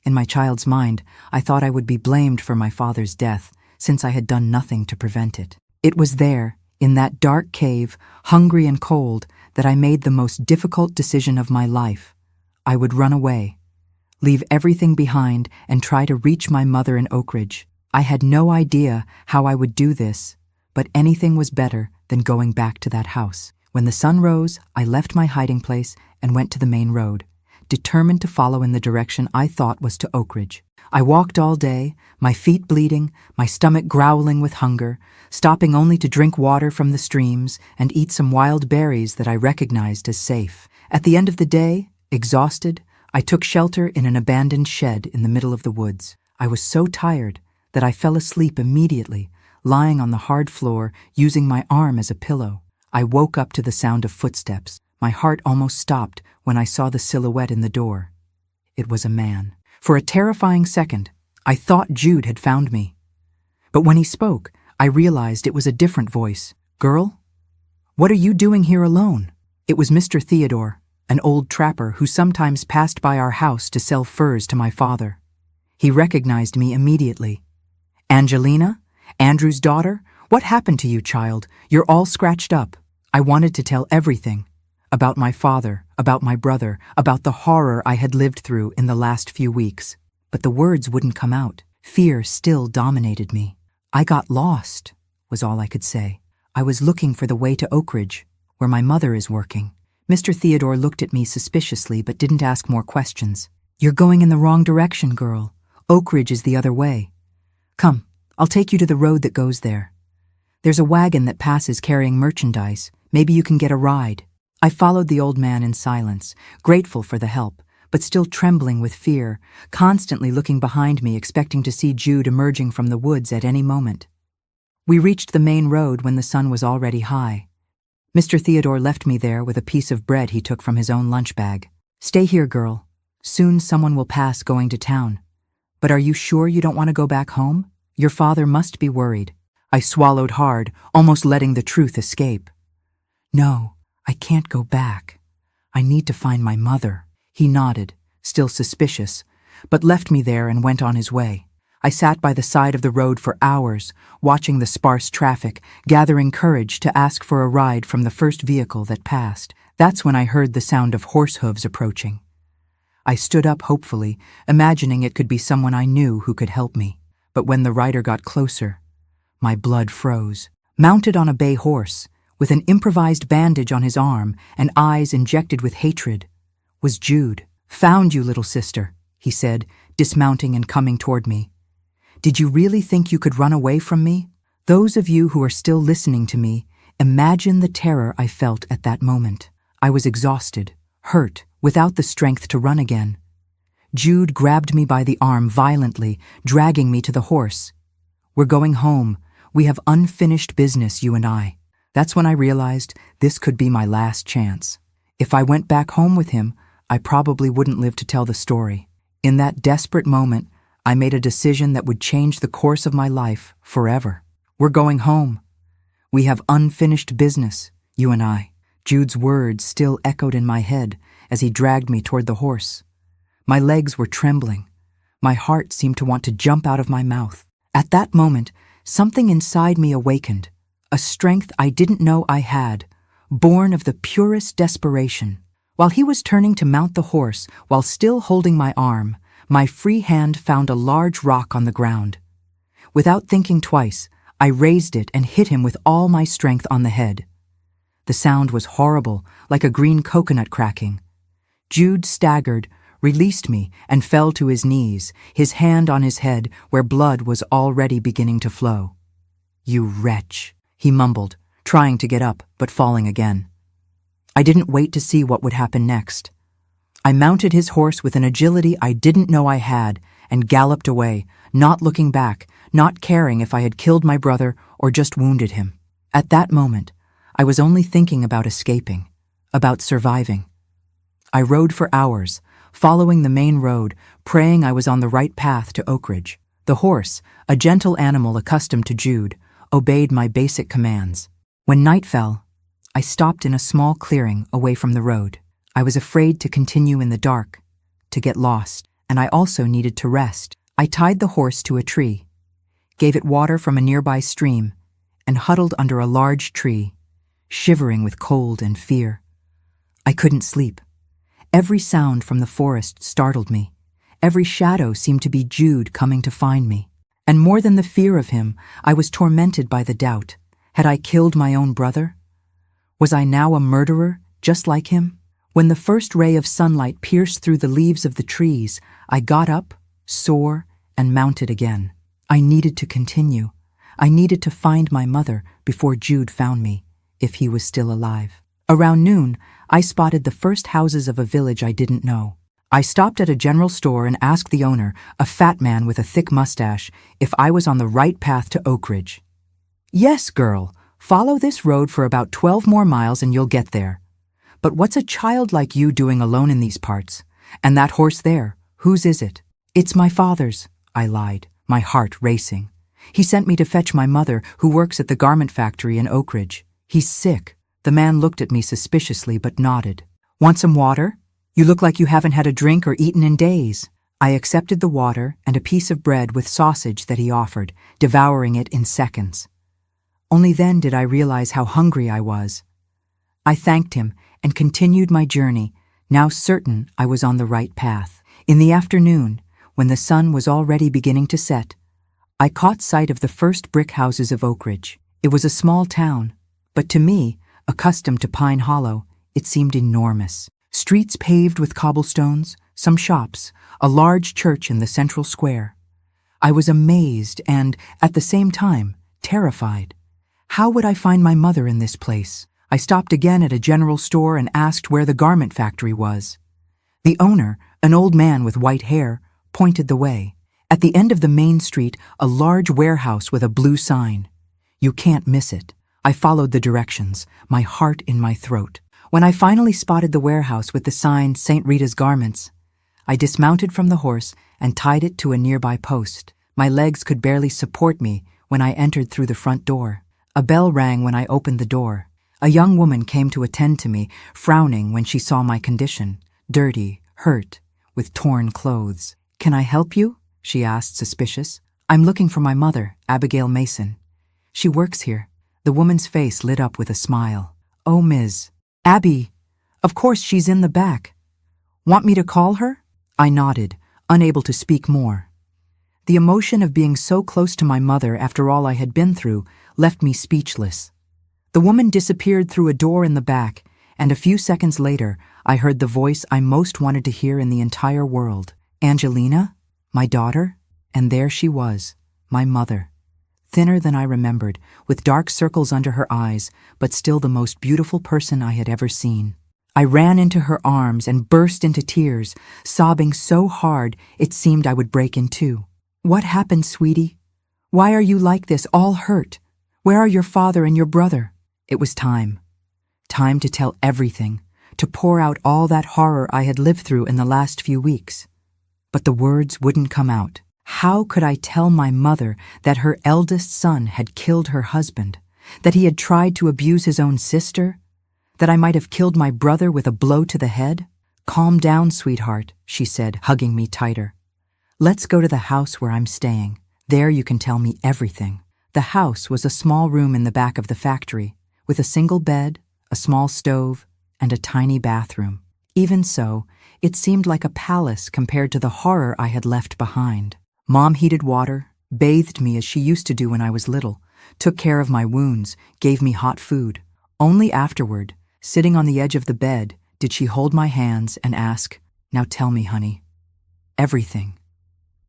In my child's mind, I thought I would be blamed for my father's death, since I had done nothing to prevent it. It was there, in that dark cave, hungry and cold, that I made the most difficult decision of my life. I would run away, leave everything behind, and try to reach my mother in Oak Ridge. I had no idea how I would do this, but anything was better than going back to that house. When the sun rose, I left my hiding place and went to the main road, determined to follow in the direction I thought was to Oak Ridge. I walked all day, my feet bleeding, my stomach growling with hunger, stopping only to drink water from the streams and eat some wild berries that I recognized as safe. At the end of the day, exhausted, I took shelter in an abandoned shed in the middle of the woods. I was so tired that I fell asleep immediately, lying on the hard floor, using my arm as a pillow. I woke up to the sound of footsteps. My heart almost stopped when I saw the silhouette in the door. It was a man. For a terrifying second, I thought Jude had found me. But when he spoke, I realized it was a different voice. "Girl, what are you doing here alone?" It was Mr. Theodore, an old trapper who sometimes passed by our house to sell furs to my father. He recognized me immediately. "Angelina? Andrew's daughter? What happened to you, child? You're all scratched up." I wanted to tell everything. About my father, about my brother, about the horror I had lived through in the last few weeks. But the words wouldn't come out. Fear still dominated me. "I got lost," was all I could say. "I was looking for the way to Oak Ridge, where my mother is working." Mr. Theodore looked at me suspiciously but didn't ask more questions. "You're going in the wrong direction, girl. Oak Ridge is the other way. Come, I'll take you to the road that goes there. There's a wagon that passes carrying merchandise. Maybe you can get a ride." I followed the old man in silence, grateful for the help, but still trembling with fear, constantly looking behind me, expecting to see Jude emerging from the woods at any moment. We reached the main road when the sun was already high. Mr. Theodore left me there with a piece of bread he took from his own lunch bag. "Stay here, girl. Soon someone will pass going to town. But are you sure you don't want to go back home? Your father must be worried." I swallowed hard, almost letting the truth escape. "No, I can't go back. I need to find my mother." He nodded, still suspicious, but left me there and went on his way. I sat by the side of the road for hours, watching the sparse traffic, gathering courage to ask for a ride from the first vehicle that passed. That's when I heard the sound of horse hooves approaching. I stood up hopefully, imagining it could be someone I knew who could help me. But when the rider got closer, my blood froze. Mounted on a bay horse, with an improvised bandage on his arm and eyes injected with hatred, was Jude. "Found you, little sister," he said, dismounting and coming toward me. "Did you really think you could run away from me? Those of you who are still listening to me, imagine the terror I felt at that moment. I was exhausted, hurt, without the strength to run again. Jude grabbed me by the arm violently, dragging me to the horse. "We're going home. We have unfinished business, you and I." That's when I realized this could be my last chance. If I went back home with him, I probably wouldn't live to tell the story. In that desperate moment, I made a decision that would change the course of my life forever. "We're going home. We have unfinished business, you and I." Jude's words still echoed in my head as he dragged me toward the horse. My legs were trembling. My heart seemed to want to jump out of my mouth. At that moment, something inside me awakened, a strength I didn't know I had, born of the purest desperation. While he was turning to mount the horse, while still holding my arm, my free hand found a large rock on the ground. Without thinking twice, I raised it and hit him with all my strength on the head. The sound was horrible, like a green coconut cracking. Jude staggered, released me, and fell to his knees, his hand on his head where blood was already beginning to flow. "You wretch," he mumbled, trying to get up, but falling again. I didn't wait to see what would happen next. I mounted his horse with an agility I didn't know I had and galloped away, not looking back, not caring if I had killed my brother or just wounded him. At that moment, I was only thinking about escaping, about surviving. I rode for hours, following the main road, praying I was on the right path to Oak Ridge. The horse, a gentle animal accustomed to Jude, obeyed my basic commands. When night fell, I stopped in a small clearing away from the road. I was afraid to continue in the dark, to get lost. and I also needed to rest. I tied the horse to a tree, gave it water from a nearby stream, and huddled under a large tree, shivering with cold and fear. I couldn't sleep. Every sound from the forest startled me. Every shadow seemed to be Jude coming to find me. And more than the fear of him, I was tormented by the doubt. Had I killed my own brother? Was I now a murderer, just like him? When the first ray of sunlight pierced through the leaves of the trees, I got up, sore, and mounted again. I needed to continue. I needed to find my mother before Jude found me, if he was still alive. Around noon, I spotted the first houses of a village I didn't know. I stopped at a general store and asked the owner, a fat man with a thick mustache, if I was on the right path to Oak Ridge. "Yes, girl. Follow this road for about 12 more miles and you'll get there. But what's a child like you doing alone in these parts? And that horse there, whose is it?" "It's my father's," I lied, my heart racing. "He sent me to fetch my mother, who works at the garment factory in Oak Ridge. He's sick." The man looked at me suspiciously but nodded. "Want some water? You look like you haven't had a drink or eaten in days." I accepted the water and a piece of bread with sausage that he offered, devouring it in seconds. Only then did I realize how hungry I was. I thanked him and continued my journey, now certain I was on the right path. In the afternoon, when the sun was already beginning to set, I caught sight of the first brick houses of Oak Ridge. It was a small town, but to me, accustomed to Pine Hollow, it seemed enormous. Streets paved with cobblestones, some shops, a large church in the central square. I was amazed and, at the same time, terrified. How would I find my mother in this place? I stopped again at a general store and asked where the garment factory was. The owner, an old man with white hair, pointed the way. At the end of the main street, a large warehouse with a blue sign. "You can't miss it." I followed the directions, my heart in my throat. When I finally spotted the warehouse with the sign St. Rita's Garments, I dismounted from the horse and tied it to a nearby post. My legs could barely support me when I entered through the front door. A bell rang when I opened the door. A young woman came to attend to me, frowning when she saw my condition, dirty, hurt, with torn clothes. "Can I help you?" she asked, suspicious. "I'm looking for my mother, Abigail Mason. She works here." The woman's face lit up with a smile. "Oh, Ms. Abby, of course she's in the back. Want me to call her?" I nodded, unable to speak more. The emotion of being so close to my mother after all I had been through left me speechless. The woman disappeared through a door in the back, and a few seconds later, I heard the voice I most wanted to hear in the entire world. "Angelina? My daughter?" And there she was, my mother. Thinner than I remembered, with dark circles under her eyes, but still the most beautiful person I had ever seen. I ran into her arms and burst into tears, sobbing so hard it seemed I would break in two. "What happened, sweetie? Why are you like this, all hurt? Where are your father and your brother?" It was time. Time to tell everything, to pour out all that horror I had lived through in the last few weeks. But the words wouldn't come out. How could I tell my mother that her eldest son had killed her husband, that he had tried to abuse his own sister, that I might have killed my brother with a blow to the head? "Calm down, sweetheart," she said, hugging me tighter. "Let's go to the house where I'm staying. There you can tell me everything." The house was a small room in the back of the factory, with a single bed, a small stove, and a tiny bathroom. Even so, it seemed like a palace compared to the horror I had left behind. Mom heated water, bathed me as she used to do when I was little, took care of my wounds, gave me hot food. Only afterward, sitting on the edge of the bed, did she hold my hands and ask, "Now tell me, honey." Everything.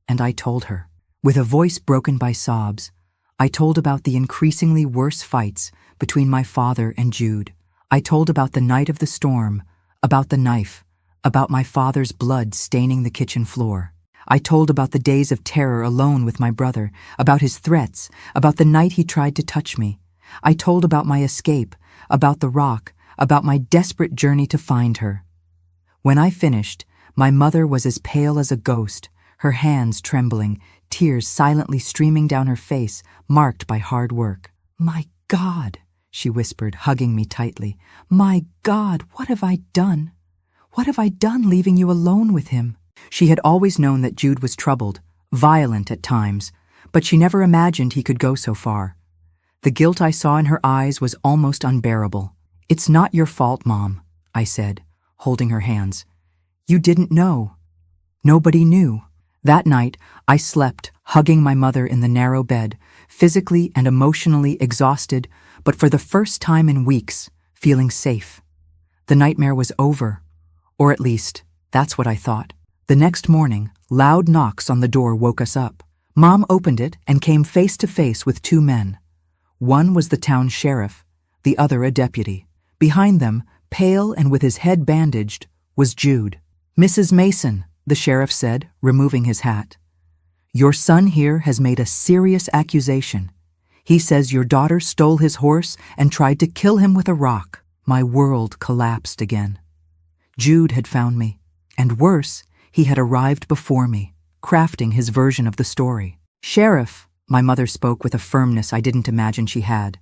And I told her. With a voice broken by sobs, I told about the increasingly worse fights between my father and Jude. I told about the night of the storm, about the knife, about my father's blood staining the kitchen floor. I told about the days of terror alone with my brother, about his threats, about the night he tried to touch me. I told about my escape, about the rock, about my desperate journey to find her. When I finished, my mother was as pale as a ghost, her hands trembling, tears silently streaming down her face, marked by hard work. "My God," she whispered, hugging me tightly. "My God, what have I done? What have I done leaving you alone with him?" She had always known that Jude was troubled, violent at times, but she never imagined he could go so far. The guilt I saw in her eyes was almost unbearable. "It's not your fault, Mom," I said, holding her hands. "You didn't know. Nobody knew." That night, I slept, hugging my mother in the narrow bed, physically and emotionally exhausted, but for the first time in weeks, feeling safe. The nightmare was over, or at least, that's what I thought. The next morning, loud knocks on the door woke us up. Mom opened it and came face to face with two men. One was the town sheriff, the other a deputy. Behind them, pale and with his head bandaged, was Jude. "Mrs. Mason," the sheriff said, removing his hat. "Your son here has made a serious accusation. He says your daughter stole his horse and tried to kill him with a rock." My world collapsed again. Jude had found me, and worse, he had arrived before me, crafting his version of the story. "Sheriff," my mother spoke with a firmness I didn't imagine she had.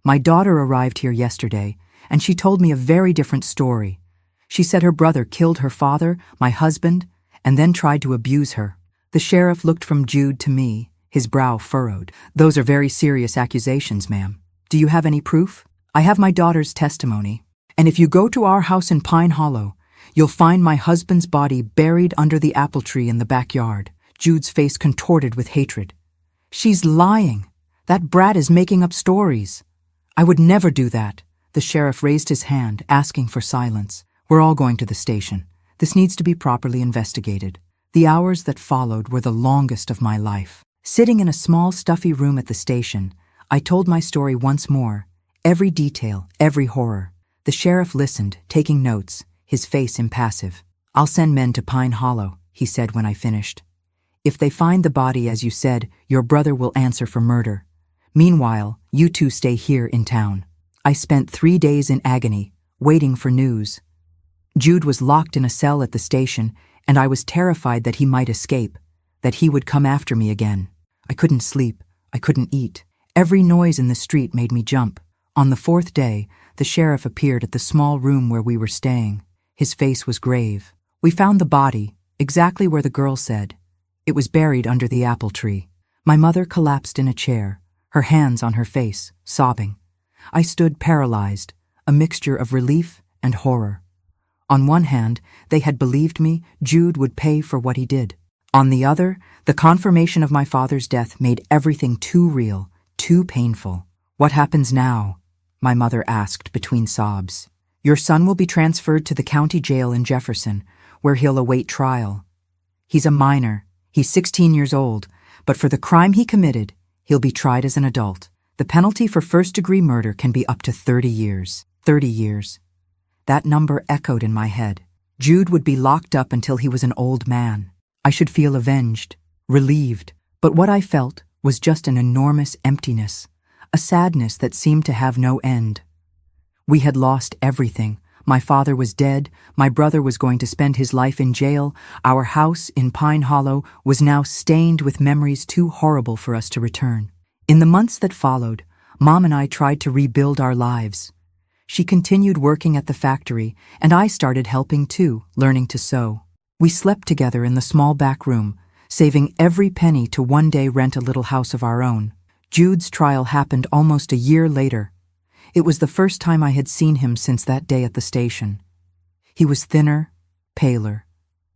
"My daughter arrived here yesterday, and she told me a very different story. She said her brother killed her father, my husband, and then tried to abuse her." The sheriff looked from Jude to me, his brow furrowed. "Those are very serious accusations, ma'am. Do you have any proof?" "I have my daughter's testimony. And if you go to our house in Pine Hollow, you'll find my husband's body buried under the apple tree in the backyard." Jude's face contorted with hatred. "She's lying. That brat is making up stories." "I would never do that." The sheriff raised his hand, asking for silence. "We're all going to the station. This needs to be properly investigated." The hours that followed were the longest of my life. Sitting in a small, stuffy room at the station, I told my story once more, every detail, every horror. The sheriff listened, taking notes, his face impassive. "I'll send men to Pine Hollow," he said when I finished. "If they find the body as you said, your brother will answer for murder. Meanwhile, you two stay here in town." I spent 3 days in agony, waiting for news. Jude was locked in a cell at the station, and I was terrified that he might escape, that he would come after me again. I couldn't sleep. I couldn't eat. Every noise in the street made me jump. On the 4th day, the sheriff appeared at the small room where we were staying. His face was grave. "We found the body, exactly where the girl said. It was buried under the apple tree." My mother collapsed in a chair, her hands on her face, sobbing. I stood paralyzed, a mixture of relief and horror. On one hand, they had believed me, Jude would pay for what he did. On the other, the confirmation of my father's death made everything too real, too painful. "What happens now?" my mother asked between sobs. "Your son will be transferred to the county jail in Jefferson, where he'll await trial. He's a minor. He's 16 years old, but for the crime he committed, he'll be tried as an adult. The penalty for first-degree murder can be up to 30 years. 30 years. That number echoed in my head. Jude would be locked up until he was an old man. I should feel avenged, relieved, but what I felt was just an enormous emptiness, a sadness that seemed to have no end. We had lost everything. My father was dead, my brother was going to spend his life in jail, our house in Pine Hollow was now stained with memories too horrible for us to return. In the months that followed, Mom and I tried to rebuild our lives. She continued working at the factory, and I started helping too, learning to sew. We slept together in the small back room, saving every penny to one day rent a little house of our own. Jude's trial happened almost a year later. It was the first time I had seen him since that day at the station. He was thinner, paler,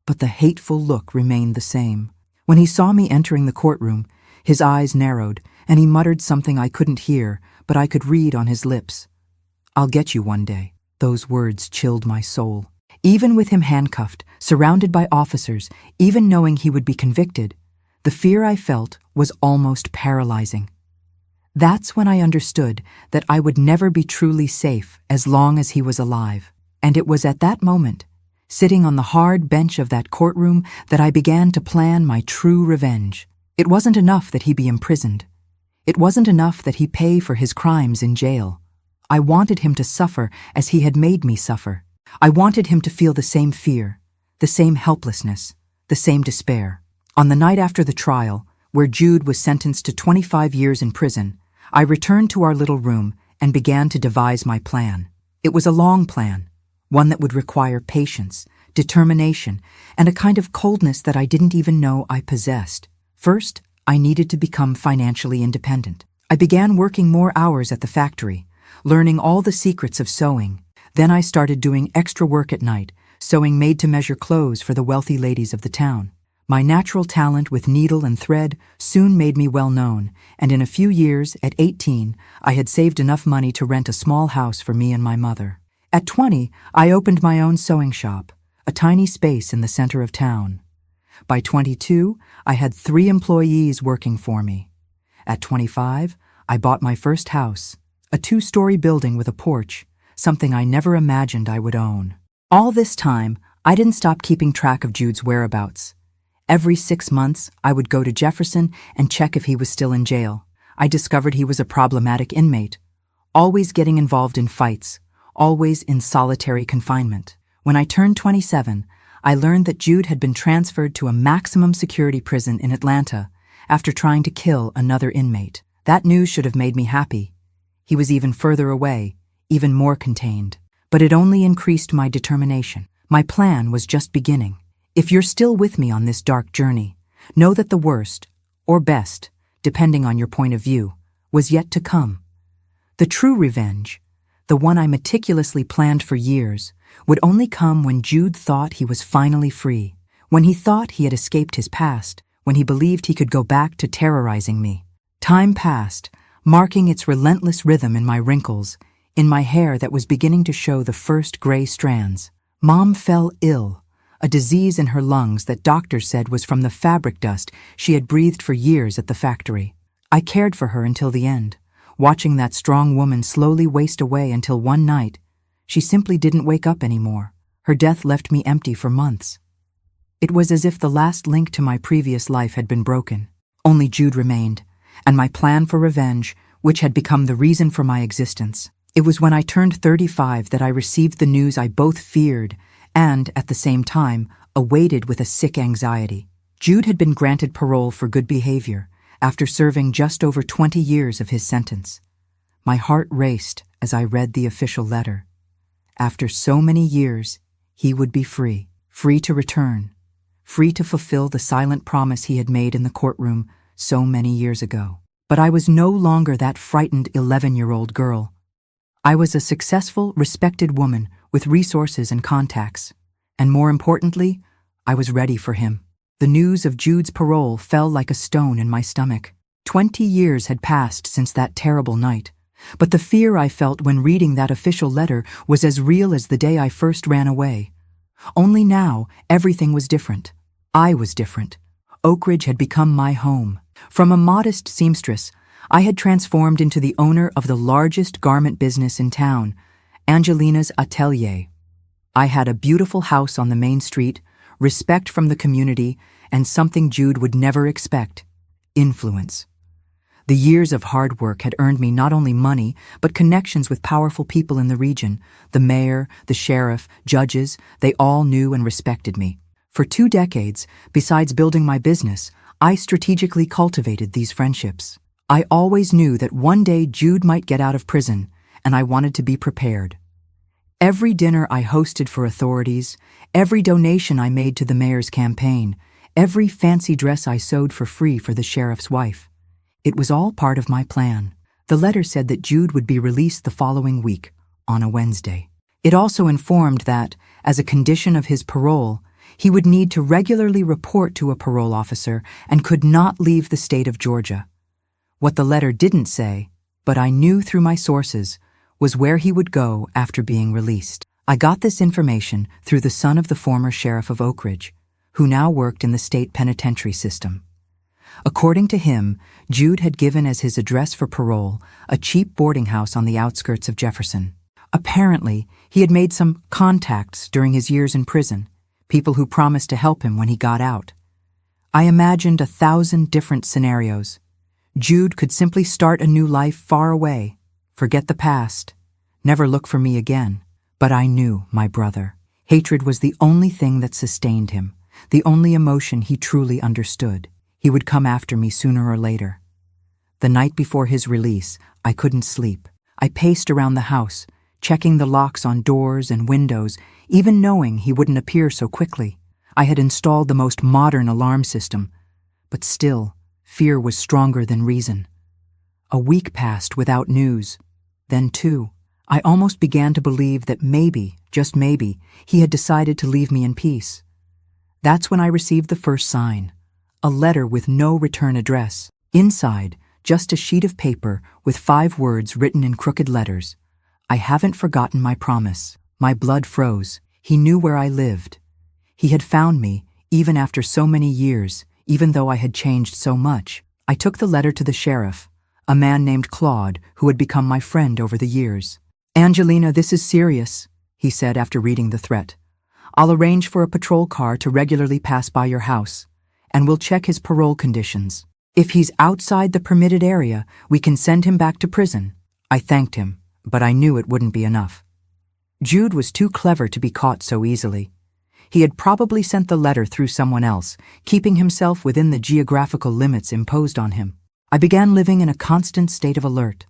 but the hateful look remained the same. When he saw me entering the courtroom, his eyes narrowed, and he muttered something I couldn't hear, but I could read on his lips. "I'll get you one day." Those words chilled my soul. Even with him handcuffed, surrounded by officers, even knowing he would be convicted, the fear I felt was almost paralyzing. That's when I understood that I would never be truly safe as long as he was alive. And it was at that moment, sitting on the hard bench of that courtroom, that I began to plan my true revenge. It wasn't enough that he be imprisoned. It wasn't enough that he pay for his crimes in jail. I wanted him to suffer as he had made me suffer. I wanted him to feel the same fear, the same helplessness, the same despair. On the night after the trial, where Jude was sentenced to 25 years in prison, I returned to our little room and began to devise my plan. It was a long plan, one that would require patience, determination, and a kind of coldness that I didn't even know I possessed. First, I needed to become financially independent. I began working more hours at the factory, learning all the secrets of sewing. Then I started doing extra work at night, sewing made-to-measure clothes for the wealthy ladies of the town. My natural talent with needle and thread soon made me well known, and in a few years, at 18, I had saved enough money to rent a small house for me and my mother. At 20, I opened my own sewing shop, a tiny space in the center of town. By 22, I had 3 employees working for me. At 25, I bought my first house, a 2-story building with a porch, something I never imagined I would own. All this time, I didn't stop keeping track of Jude's whereabouts. Every 6 months, I would go to Jefferson and check if he was still in jail. I discovered he was a problematic inmate, always getting involved in fights, always in solitary confinement. When I turned 27, I learned that Jude had been transferred to a maximum security prison in Atlanta after trying to kill another inmate. That news should have made me happy. He was even further away, even more contained. But it only increased my determination. My plan was just beginning. If you're still with me on this dark journey, know that the worst, or best, depending on your point of view, was yet to come. The true revenge, the one I meticulously planned for years, would only come when Jude thought he was finally free, when he thought he had escaped his past, when he believed he could go back to terrorizing me. Time passed, marking its relentless rhythm in my wrinkles, in my hair that was beginning to show the first gray strands. Mom fell ill, a disease in her lungs that doctors said was from the fabric dust she had breathed for years at the factory. I cared for her until the end, watching that strong woman slowly waste away until one night, she simply didn't wake up anymore. Her death left me empty for months. It was as if the last link to my previous life had been broken. Only Jude remained, and my plan for revenge, which had become the reason for my existence. It was when I turned 35 that I received the news I both feared and, at the same time, awaited with a sick anxiety. Jude had been granted parole for good behavior after serving just over 20 years of his sentence. My heart raced as I read the official letter. After so many years, he would be free, free to return, free to fulfill the silent promise he had made in the courtroom so many years ago. But I was no longer that frightened 11-year-old girl. I was a successful, respected woman with resources and contacts. And more importantly, I was ready for him. The news of Jude's parole fell like a stone in my stomach. 20 years had passed since that terrible night. But the fear I felt when reading that official letter was as real as the day I first ran away. Only now, everything was different. I was different. Oak Ridge had become my home. From a modest seamstress, I had transformed into the owner of the largest garment business in town, Angelina's Atelier. I had a beautiful house on the main street, respect from the community, and something Jude would never expect: influence. The years of hard work had earned me not only money, but connections with powerful people in the region. The mayor, the sheriff, judges, they all knew and respected me. For 2 decades, besides building my business, I strategically cultivated these friendships. I always knew that one day Jude might get out of prison, and I wanted to be prepared. Every dinner I hosted for authorities, every donation I made to the mayor's campaign, every fancy dress I sewed for free for the sheriff's wife. It was all part of my plan. The letter said that Jude would be released the following week, on a Wednesday. It also informed that, as a condition of his parole, he would need to regularly report to a parole officer and could not leave the state of Georgia. What the letter didn't say, but I knew through my sources, was where he would go after being released. I got this information through the son of the former sheriff of Oak Ridge, who now worked in the state penitentiary system. According to him, Jude had given as his address for parole a cheap boarding house on the outskirts of Jefferson. Apparently, he had made some contacts during his years in prison, people who promised to help him when he got out. I imagined 1,000 different scenarios. Jude could simply start a new life far away, forget the past, never look for me again. But I knew my brother. Hatred was the only thing that sustained him, the only emotion he truly understood. He would come after me sooner or later. The night before his release, I couldn't sleep. I paced around the house, checking the locks on doors and windows, even knowing he wouldn't appear so quickly. I had installed the most modern alarm system, but still, fear was stronger than reason. A week passed without news. Then, too, I almost began to believe that maybe, just maybe, he had decided to leave me in peace. That's when I received the first sign, a letter with no return address. Inside, just a sheet of paper with 5 words written in crooked letters. I haven't forgotten my promise. My blood froze. He knew where I lived. He had found me, even after so many years, even though I had changed so much. I took the letter to the sheriff, a man named Claude who had become my friend over the years. "Angelina, this is serious," he said after reading the threat. "I'll arrange for a patrol car to regularly pass by your house, and we'll check his parole conditions. If he's outside the permitted area, we can send him back to prison." I thanked him, but I knew it wouldn't be enough. Jude was too clever to be caught so easily. He had probably sent the letter through someone else, keeping himself within the geographical limits imposed on him. I began living in a constant state of alert.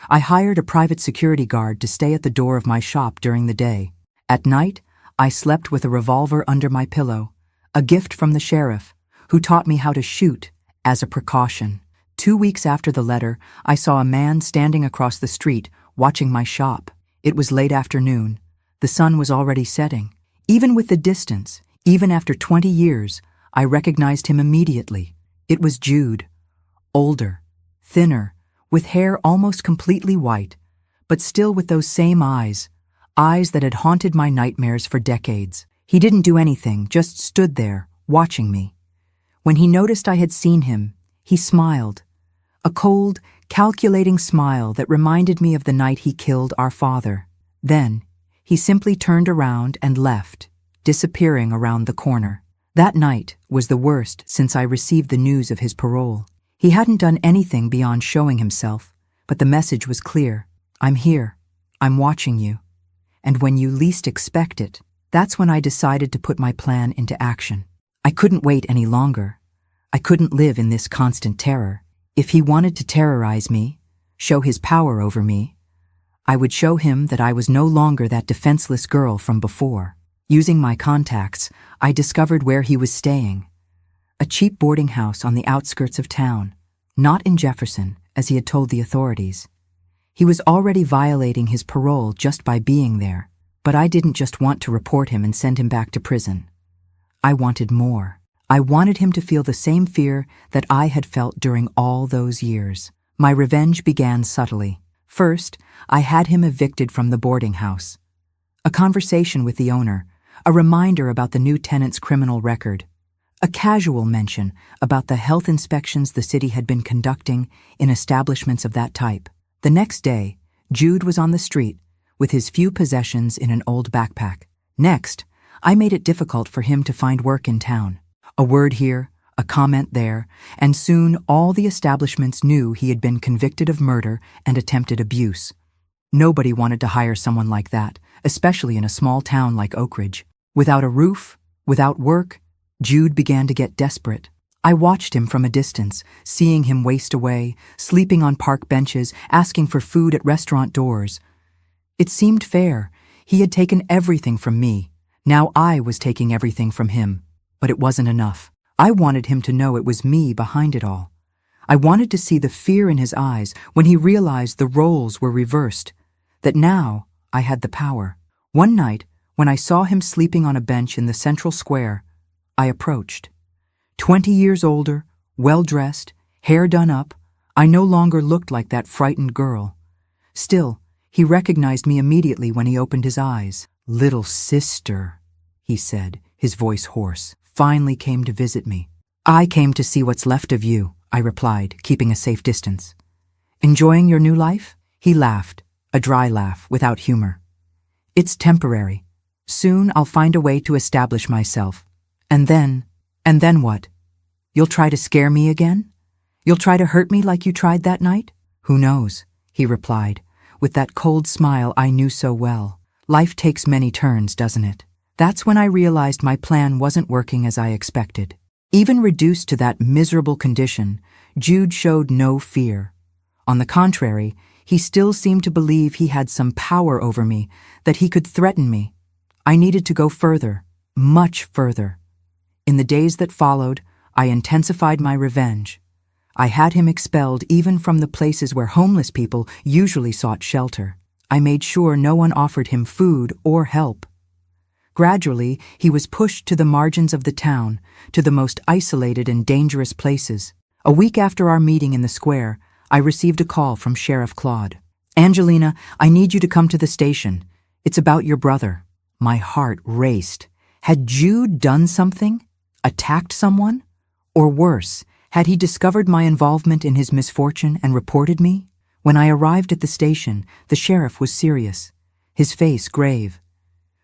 I hired a private security guard to stay at the door of my shop during the day. At night, I slept with a revolver under my pillow, a gift from the sheriff, who taught me how to shoot as a precaution. 2 weeks after the letter, I saw a man standing across the street, watching my shop. It was late afternoon. The sun was already setting. Even with the distance, even after 20 years, I recognized him immediately. It was Jude. Older, thinner, with hair almost completely white, but still with those same eyes that had haunted my nightmares for decades. He didn't do anything, just stood there, watching me. When he noticed I had seen him, he smiled. A cold, calculating smile that reminded me of the night he killed our father. Then, he simply turned around and left, disappearing around the corner. That night was the worst since I received the news of his parole. He hadn't done anything beyond showing himself, but the message was clear. I'm here. I'm watching you. And when you least expect it, that's when I decided to put my plan into action. I couldn't wait any longer. I couldn't live in this constant terror. If he wanted to terrorize me, show his power over me, I would show him that I was no longer that defenseless girl from before. Using my contacts, I discovered where he was staying. A cheap boarding house on the outskirts of town, not in Jefferson, as he had told the authorities. He was already violating his parole just by being there, but I didn't just want to report him and send him back to prison. I wanted more. I wanted him to feel the same fear that I had felt during all those years. My revenge began subtly. First, I had him evicted from the boarding house. A conversation with the owner, a reminder about the new tenant's criminal record, a casual mention about the health inspections the city had been conducting in establishments of that type. The next day, Jude was on the street with his few possessions in an old backpack. Next, I made it difficult for him to find work in town. A word here, a comment there, and soon all the establishments knew he had been convicted of murder and attempted abuse. Nobody wanted to hire someone like that, especially in a small town like Oak Ridge. Without a roof, without work, Jude began to get desperate. I watched him from a distance, seeing him waste away, sleeping on park benches, asking for food at restaurant doors. It seemed fair. He had taken everything from me. Now I was taking everything from him. But it wasn't enough. I wanted him to know it was me behind it all. I wanted to see the fear in his eyes when he realized the roles were reversed, that now I had the power. One night, when I saw him sleeping on a bench in the central square, I approached. 20 years older, well-dressed, hair done up, I no longer looked like that frightened girl. Still, he recognized me immediately when he opened his eyes. "Little sister," he said, his voice hoarse, "finally came to visit me." "I came to see what's left of you," I replied, keeping a safe distance. "Enjoying your new life?" He laughed, a dry laugh, without humor. "It's temporary. Soon I'll find a way to establish myself. And then what? You'll try to scare me again? You'll try to hurt me like you tried that night?" "Who knows?" he replied, with that cold smile I knew so well. Life takes many turns, doesn't it? That's when I realized my plan wasn't working as I expected. Even reduced to that miserable condition, Jude showed no fear. On the contrary, He still seemed to believe he had some power over me, that he could threaten me. I needed to go further, much further. In the days that followed, I intensified my revenge. I had him expelled even from the places where homeless people usually sought shelter. I made sure no one offered him food or help. Gradually, he was pushed to the margins of the town, to the most isolated and dangerous places. A week after our meeting in the square, I received a call from Sheriff Claude. "Angelina, I need you to come to the station. It's about your brother." My heart raced. Had Jude done something? Attacked someone? Or worse, had he discovered my involvement in his misfortune and reported me? When I arrived at the station, the sheriff was serious, his face grave.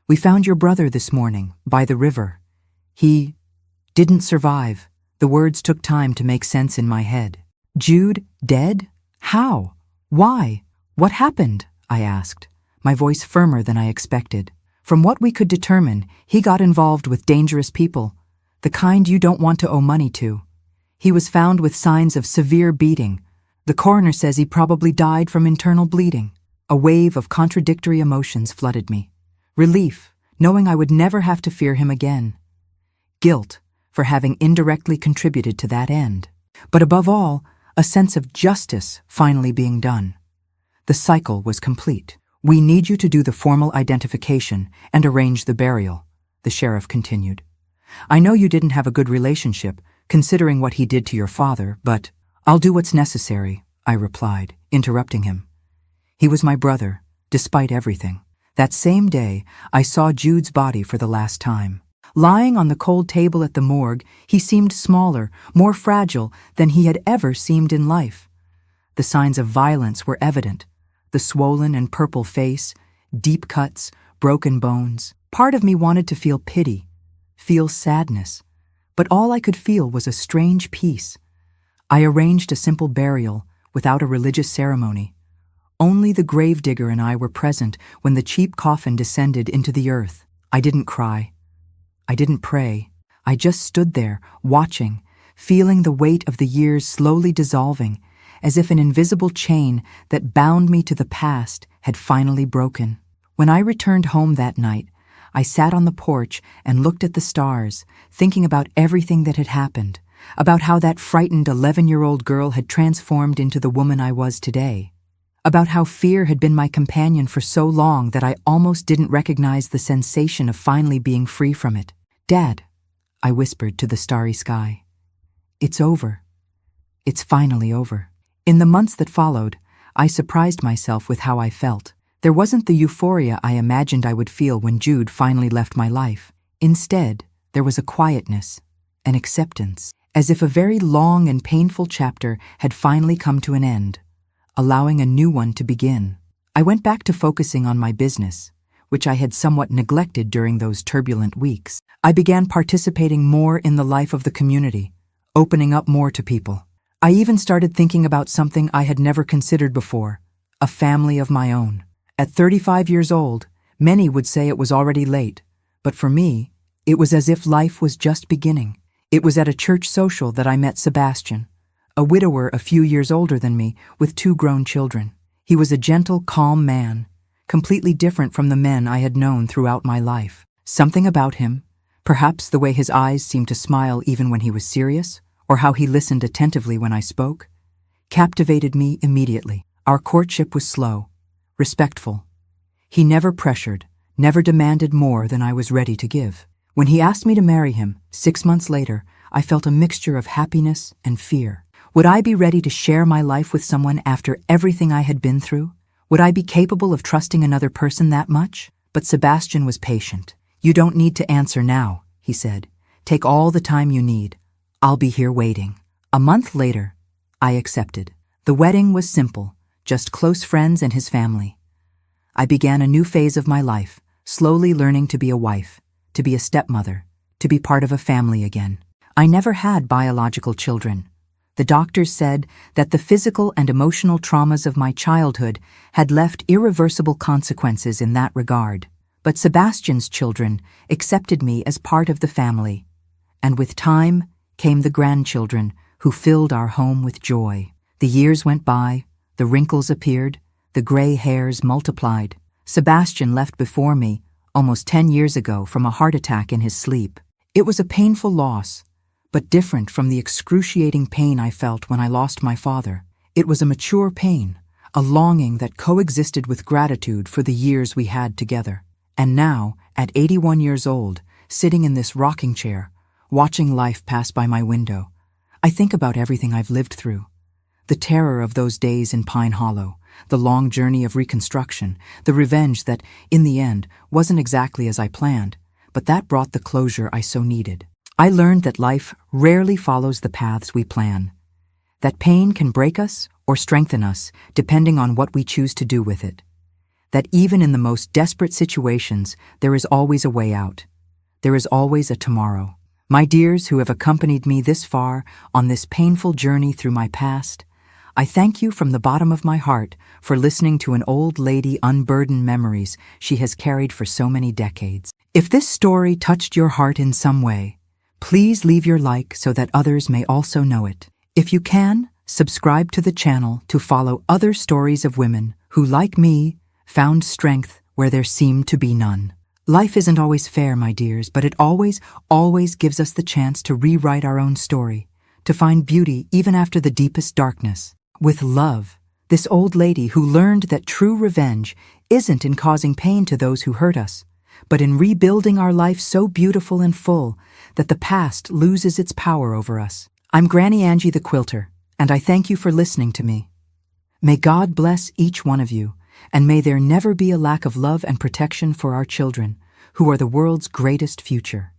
"We found your brother this morning, by the river. He didn't survive." The words took time to make sense in my head. "Jude dead? How? Why? What happened?" I asked, my voice firmer than I expected. "From what we could determine, he got involved with dangerous people, the kind you don't want to owe money to. He was found with signs of severe beating. The coroner says he probably died from internal bleeding." A wave of contradictory emotions flooded me. Relief, knowing I would never have to fear him again. Guilt, for having indirectly contributed to that end. But above all, a sense of justice finally being done. The cycle was complete. "We need you to do the formal identification and arrange the burial," the sheriff continued. "I know you didn't have a good relationship, considering what he did to your father, but—" "I'll do what's necessary," I replied, interrupting him. He was my brother, despite everything. That same day, I saw Jude's body for the last time. Lying on the cold table at the morgue, he seemed smaller, more fragile than he had ever seemed in life. The signs of violence were evident. The swollen and purple face, deep cuts, broken bones. Part of me wanted to feel pity, feel sadness, but all I could feel was a strange peace. I arranged a simple burial, without a religious ceremony. Only the gravedigger and I were present when the cheap coffin descended into the earth. I didn't cry. I didn't pray. I just stood there, watching, feeling the weight of the years slowly dissolving, as if an invisible chain that bound me to the past had finally broken. When I returned home that night, I sat on the porch and looked at the stars, thinking about everything that had happened, about how that frightened 11-year-old girl had transformed into the woman I was today, about how fear had been my companion for so long that I almost didn't recognize the sensation of finally being free from it. "Dad," I whispered to the starry sky, "it's over. It's finally over." In the months that followed, I surprised myself with how I felt. There wasn't the euphoria I imagined I would feel when Jude finally left my life. Instead, there was a quietness, an acceptance, as if a very long and painful chapter had finally come to an end, allowing a new one to begin. I went back to focusing on my business, which I had somewhat neglected during those turbulent weeks. I began participating more in the life of the community, opening up more to people. I even started thinking about something I had never considered before, a family of my own. At 35 years old, many would say it was already late, but for me, it was as if life was just beginning. It was at a church social that I met Sebastian, a widower a few years older than me with 2 grown children. He was a gentle, calm man, completely different from the men I had known throughout my life. Something about him, perhaps the way his eyes seemed to smile even when he was serious, or how he listened attentively when I spoke, captivated me immediately. Our courtship was slow, respectful. He never pressured, never demanded more than I was ready to give. When he asked me to marry him, 6 months later, I felt a mixture of happiness and fear. Would I be ready to share my life with someone after everything I had been through? Would I be capable of trusting another person that much? But Sebastian was patient. "You don't need to answer now," he said. "Take all the time you need. I'll be here waiting." A month later, I accepted. The wedding was simple, just close friends and his family. I began a new phase of my life, slowly learning to be a wife, to be a stepmother, to be part of a family again. I never had biological children. The doctors said that the physical and emotional traumas of my childhood had left irreversible consequences in that regard. But Sebastian's children accepted me as part of the family, and with time came the grandchildren who filled our home with joy. The years went by, the wrinkles appeared, The gray hairs multiplied. Sebastian left before me, almost 10 years ago, from a heart attack in his sleep. It was a painful loss, but different from the excruciating pain I felt when I lost my father. It was a mature pain, a longing that coexisted with gratitude for the years we had together. And now, at 81 years old, sitting in this rocking chair, watching life pass by my window, I think about everything I've lived through. The terror of those days in Pine Hollow, the long journey of reconstruction, the revenge that, in the end, wasn't exactly as I planned, but that brought the closure I so needed. I learned that life rarely follows the paths we plan, that pain can break us or strengthen us depending on what we choose to do with it, that even in the most desperate situations, there is always a way out. There is always a tomorrow. My dears who have accompanied me this far on this painful journey through my past, I thank you from the bottom of my heart for listening to an old lady unburden memories she has carried for so many decades. If this story touched your heart in some way, please leave your like so that others may also know it. If you can, subscribe to the channel to follow other stories of women who, like me, found strength where there seemed to be none. Life isn't always fair, my dears, but it always gives us the chance to rewrite our own story, to find beauty even after the deepest darkness. With love, this old lady who learned that true revenge isn't in causing pain to those who hurt us, but in rebuilding our life so beautiful and full that the past loses its power over us. I'm Granny Angie the Quilter, and I thank you for listening to me. May God bless each one of you, and may there never be a lack of love and protection for our children, who are the world's greatest future.